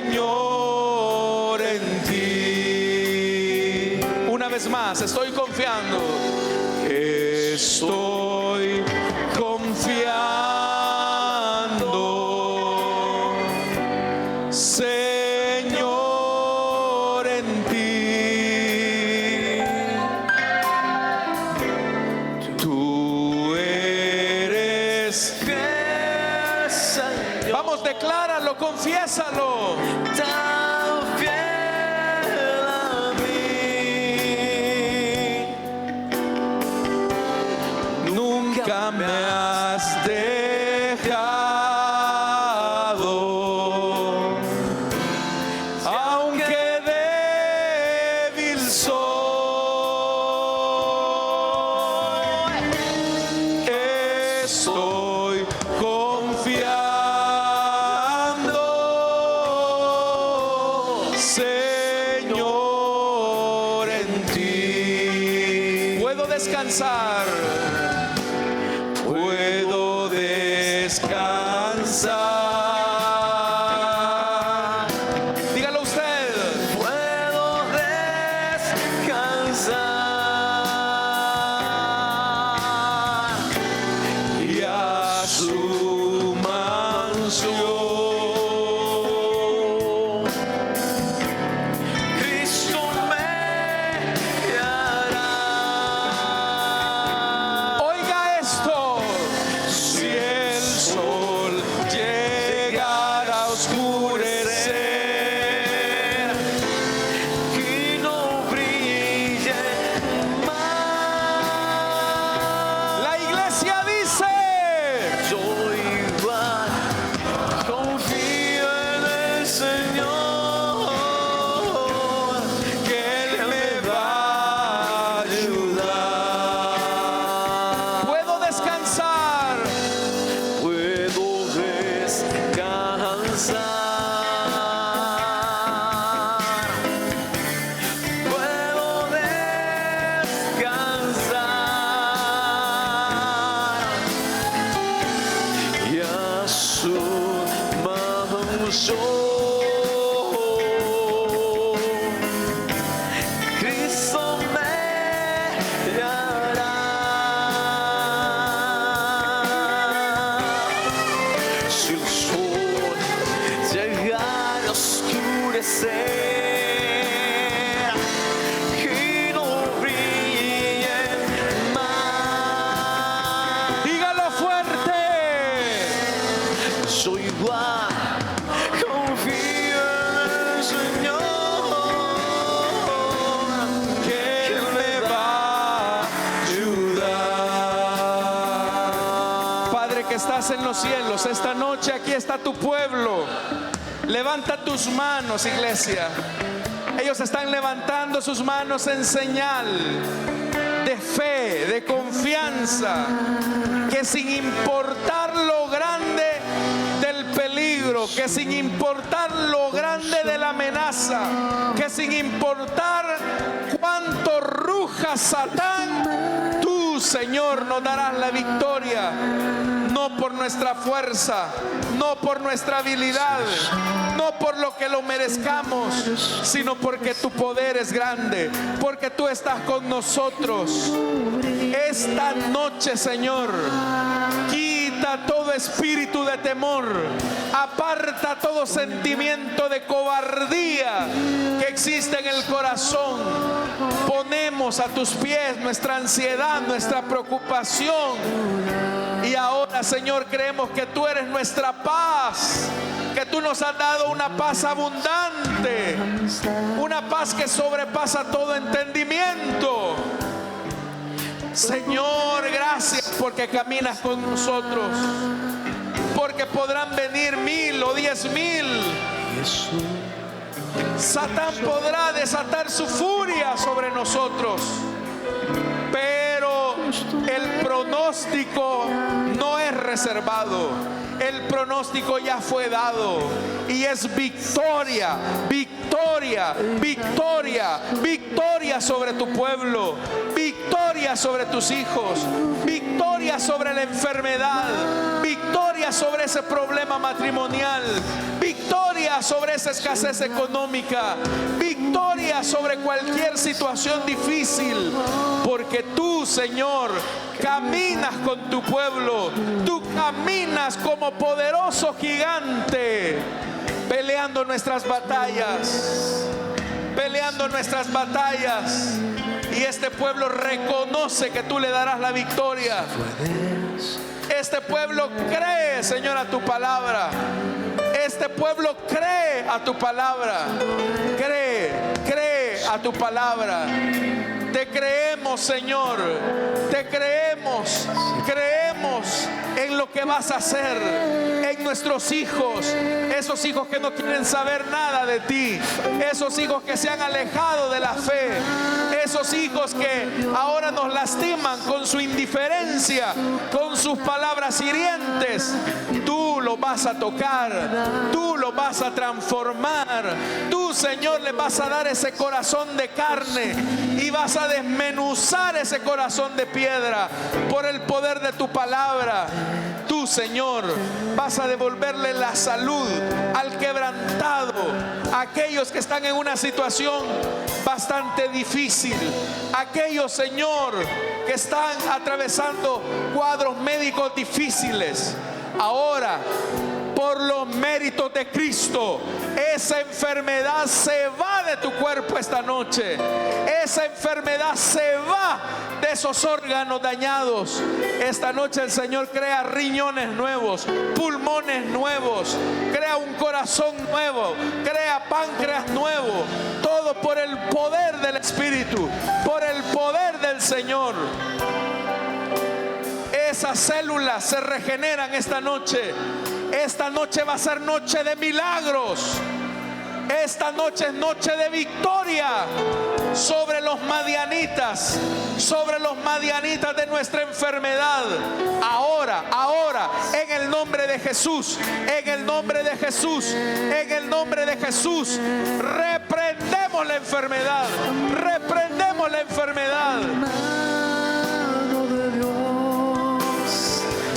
Señor, en ti. Una vez más, estoy confiando. Estoy confiando, Señor, en ti. Tú eres Fiel, Señor. Vamos, decláralo, confiésalo. Tan fiel a mí. Nunca me has dejado, aunque débil soy. Estoy confiando, Puedo descansar. Puedo descansar. Dígalo usted. Puedo descansar Y a su mansión. Cristo me guiará. Oiga esto. Si el sol llegara a oscurecer Y no brille más. la iglesia dice, Yo igual confío en el Señor, que Él me va a ayudar. Puedo descansar. puedo descansar, puedo descansar y a su mansión. Cristo me guiará. Si el sol llegara a oscurecer y no brille más, Dígalo fuerte. yo igual confío en el Señor, Que Él me va a ayudar. Padre que estás en los cielos, esta noche aquí está tu pueblo. Levanta tus manos, iglesia. Ellos están levantando sus manos en señal de fe, de confianza, que sin importar lo grande del peligro, que sin importar lo grande de la amenaza, que sin importar cuánto ruja Satán, tú, Señor, nos darás la victoria. No por nuestra fuerza, no por nuestra habilidad, no por lo que lo merezcamos, sino porque tu poder es grande, porque tú estás con nosotros. Esta noche, Señor, quita todo espíritu de temor, aparta todo sentimiento de cobardía que existe en el corazón. Ponemos a tus pies nuestra ansiedad, nuestra preocupación. Y ahora, Señor, creemos que tú eres nuestra paz, que tú nos has dado una paz abundante, una paz que sobrepasa todo entendimiento. Señor, gracias porque caminas con nosotros, porque podrán venir 1000 o 10,000. Satán podrá desatar su furia sobre nosotros, pero el pronóstico no es reservado. El pronóstico ya fue dado y es victoria, victoria, victoria, victoria sobre tu pueblo, victoria sobre tus hijos, victoria sobre la enfermedad, victoria sobre ese problema matrimonial, victoria sobre esa escasez económica, victoria sobre cualquier situación difícil, porque tú, Señor, caminas con tu pueblo, tú caminas como poderoso gigante, peleando nuestras batallas, peleando nuestras batallas. Y este pueblo reconoce que tú le darás la victoria. Este pueblo cree, Señor, a tu palabra. Este pueblo cree a tu palabra. Cree a tu palabra. Te creemos, Señor. Te creemos. Creemos en lo que vas a hacer en nuestros hijos. Esos hijos que no quieren saber nada de ti. Esos hijos que se han alejado de la fe. Esos hijos que ahora nos lastiman con su indiferencia, con sus palabras hirientes. Tú los vas a tocar, tú lo vas a transformar. Tú, Señor, le vas a dar ese corazón de carne y vas a desmenuzar ese corazón de piedra por el poder de tu palabra. Tú, Señor, vas a devolverle la salud al quebrantado, a aquellos que están en una situación bastante difícil, aquellos, Señor, que están atravesando cuadros médicos difíciles. Ahora, por los méritos de Cristo, esa enfermedad se va de tu cuerpo esta noche. Esa enfermedad se va de esos órganos dañados. Esta noche el Señor crea riñones nuevos, pulmones nuevos, crea un corazón nuevo, crea páncreas nuevo. Todo por el poder del Espíritu, por el poder del Señor. Esas células se regeneran esta noche. Esta noche va a ser noche de milagros. Esta noche es noche de victoria sobre los madianitas, de nuestra enfermedad. Ahora, en el nombre de Jesús, en el nombre de Jesús, en el nombre de Jesús, reprendemos la enfermedad, reprendemos la enfermedad.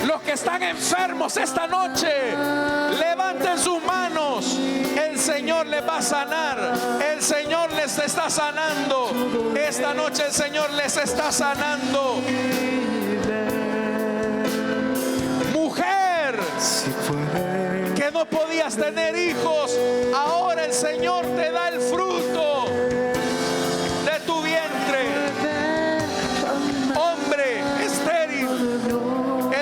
Los que están enfermos esta noche, levanten sus manos. El Señor les va a sanar. El Señor les está sanando. Esta noche el Señor les está sanando. Mujer, que no podías tener hijos, ahora el Señor te da el fruto de tu vientre. Hombre estéril,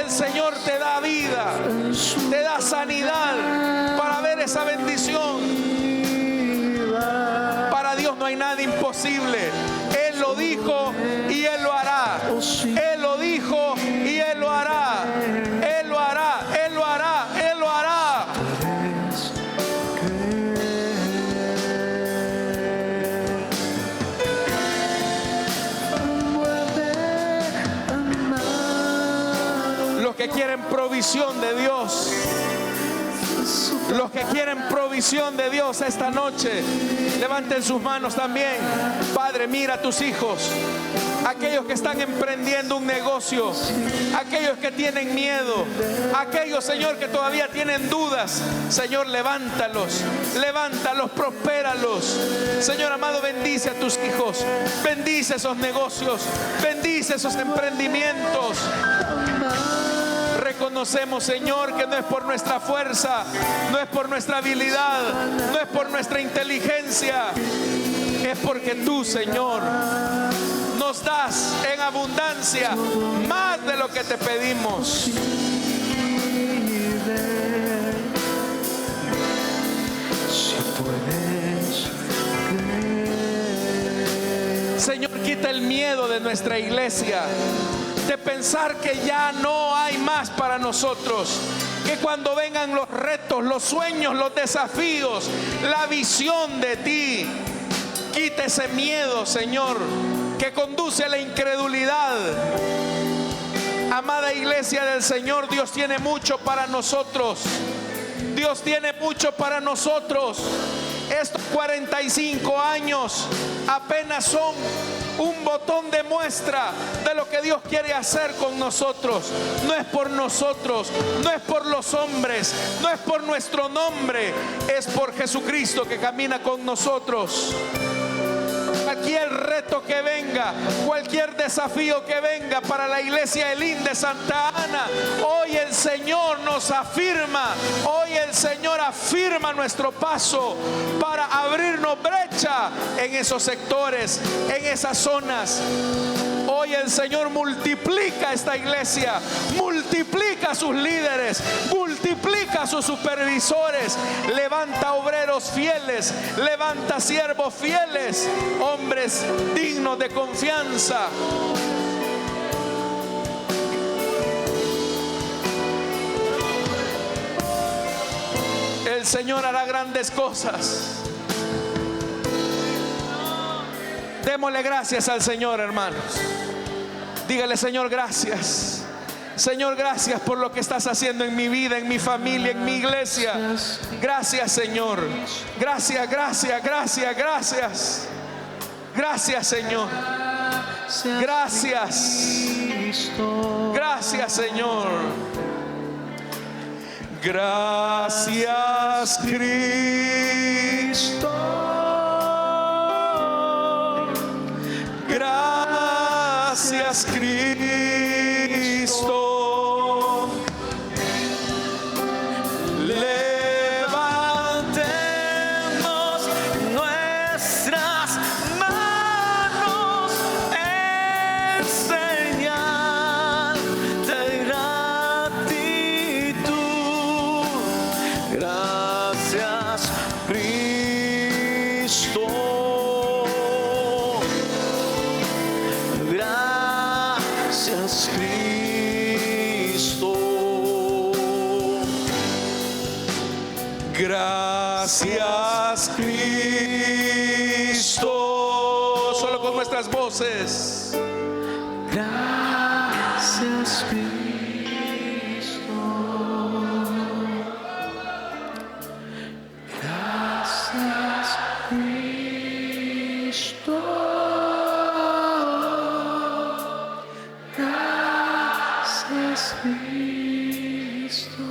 el Señor te da vida, te da sanidad para ver esa bendición. Para Dios no hay nada imposible. Él lo dijo y Él lo hará. Él lo dijo y Él lo hará. Él lo hará, Él lo hará, Él lo hará. Los que quieren provisión de Dios, los que quieren provisión de Dios esta noche, levanten sus manos también. Padre, mira a tus hijos, aquellos que están emprendiendo un negocio, aquellos que tienen miedo, aquellos, Señor, que todavía tienen dudas. Señor, levántalos, prospéralos. Señor amado, bendice a tus hijos, bendice esos negocios, bendice esos emprendimientos. Reconocemos, Señor, que no es por nuestra fuerza, no es por nuestra habilidad, no es por nuestra inteligencia, es porque tú, Señor, nos das en abundancia más de lo que te pedimos. Señor, quita el miedo de nuestra iglesia, de pensar que ya no hay más para nosotros, que cuando vengan los retos, los sueños, los desafíos, la visión de ti, quita ese miedo, Señor, que conduce a la incredulidad. Amada iglesia del Señor, Dios tiene mucho para nosotros. Dios tiene mucho para nosotros. Estos 45 años apenas son un botón de muestra de lo que Dios quiere hacer con nosotros. No es por nosotros, no es por los hombres, no es por nuestro nombre, es por Jesucristo que camina con nosotros. Cualquier reto que venga, cualquier desafío que venga para la iglesia Elín de Santa Ana, hoy el Señor nos afirma, hoy el Señor afirma nuestro paso para abrirnos brecha en esos sectores, en esas zonas. Hoy el Señor multiplica esta iglesia, multiplica a sus líderes, multiplica a sus supervisores, levanta obreros fieles, levanta siervos fieles, hombres dignos de confianza. El Señor hará grandes cosas. Démosle gracias al Señor, hermanos. Dígale: Señor, gracias. Señor, gracias por lo que estás haciendo en mi vida, en mi familia, en mi iglesia. Gracias, Señor. Gracias, gracias, gracias, gracias. Gracias, Señor. Gracias. Gracias, Señor. Gracias, Cristo. Gracias, Cristo. Levantemos nuestras manos en señal de gratitud. Gracias, Cristo. Gracias, Cristo. Gracias, Cristo. Solo con nuestras voces. Gracias, Cristo. Gracias, Cristo. Gracias, Cristo.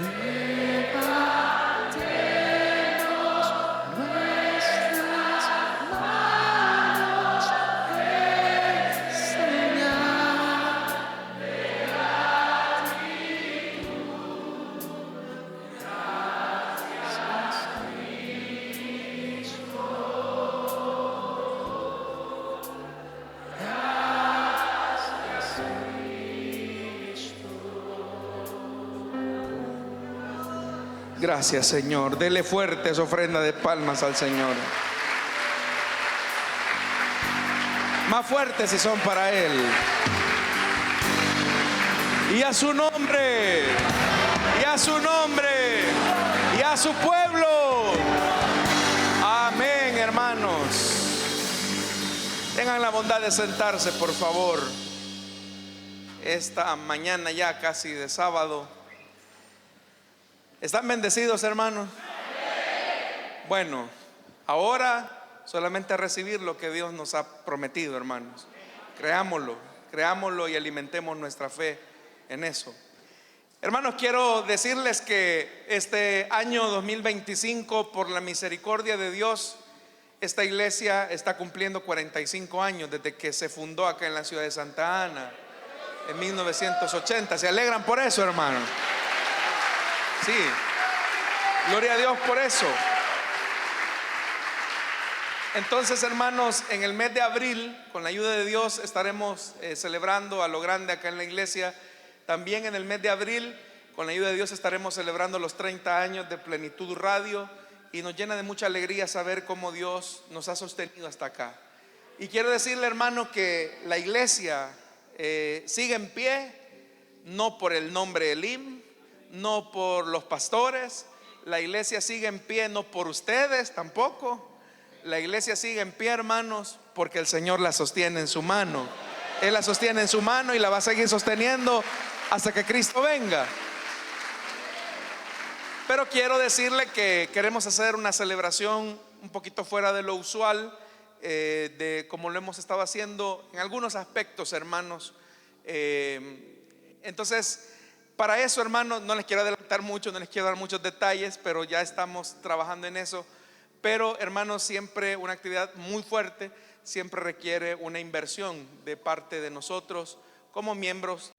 Levantemos nuestras manos en señal de gratitud. Gracias, Cristo. Gracias, Cristo. Gracias, Señor. Dele fuertes ofrenda de palmas al Señor. Más fuertes si son para Él. Y a su nombre. Y a su nombre. Y a su pueblo. Amén, hermanos. Tengan la bondad de sentarse, por favor. Esta mañana ya casi de sábado. ¿Están bendecidos, hermanos? Bueno, ahora solamente a recibir lo que Dios nos ha prometido, hermanos. Creámoslo, creámoslo y alimentemos nuestra fe en eso. Hermanos, quiero decirles que este año 2025, por la misericordia de Dios, esta iglesia está cumpliendo 45 años desde que se fundó acá en la ciudad de Santa Ana en 1980. ¿Se alegran por eso, hermanos? Sí, gloria a Dios por eso. Entonces, hermanos, en el mes de abril, con la ayuda de Dios, estaremos celebrando a lo grande acá en la iglesia. También en el mes de abril, con la ayuda de Dios, estaremos celebrando los 30 años de Plenitud Radio. Y nos llena de mucha alegría saber cómo Dios nos ha sostenido hasta acá. Y quiero decirle, hermano, que la iglesia sigue en pie, no por el nombre Elim, no por los pastores. La iglesia sigue en pie, no por ustedes tampoco. La iglesia sigue en pie, hermanos, porque el Señor la sostiene en su mano. Él la sostiene en su mano y la va a seguir sosteniendo hasta que Cristo venga. Pero quiero decirle que queremos hacer una celebración un poquito fuera de lo usual, de como lo hemos estado haciendo en algunos aspectos, hermanos. Entonces, para eso, hermanos, no les quiero adelantar mucho, no les quiero dar muchos detalles, pero ya estamos trabajando en eso. Pero, hermanos, siempre una actividad muy fuerte siempre requiere una inversión de parte de nosotros como miembros.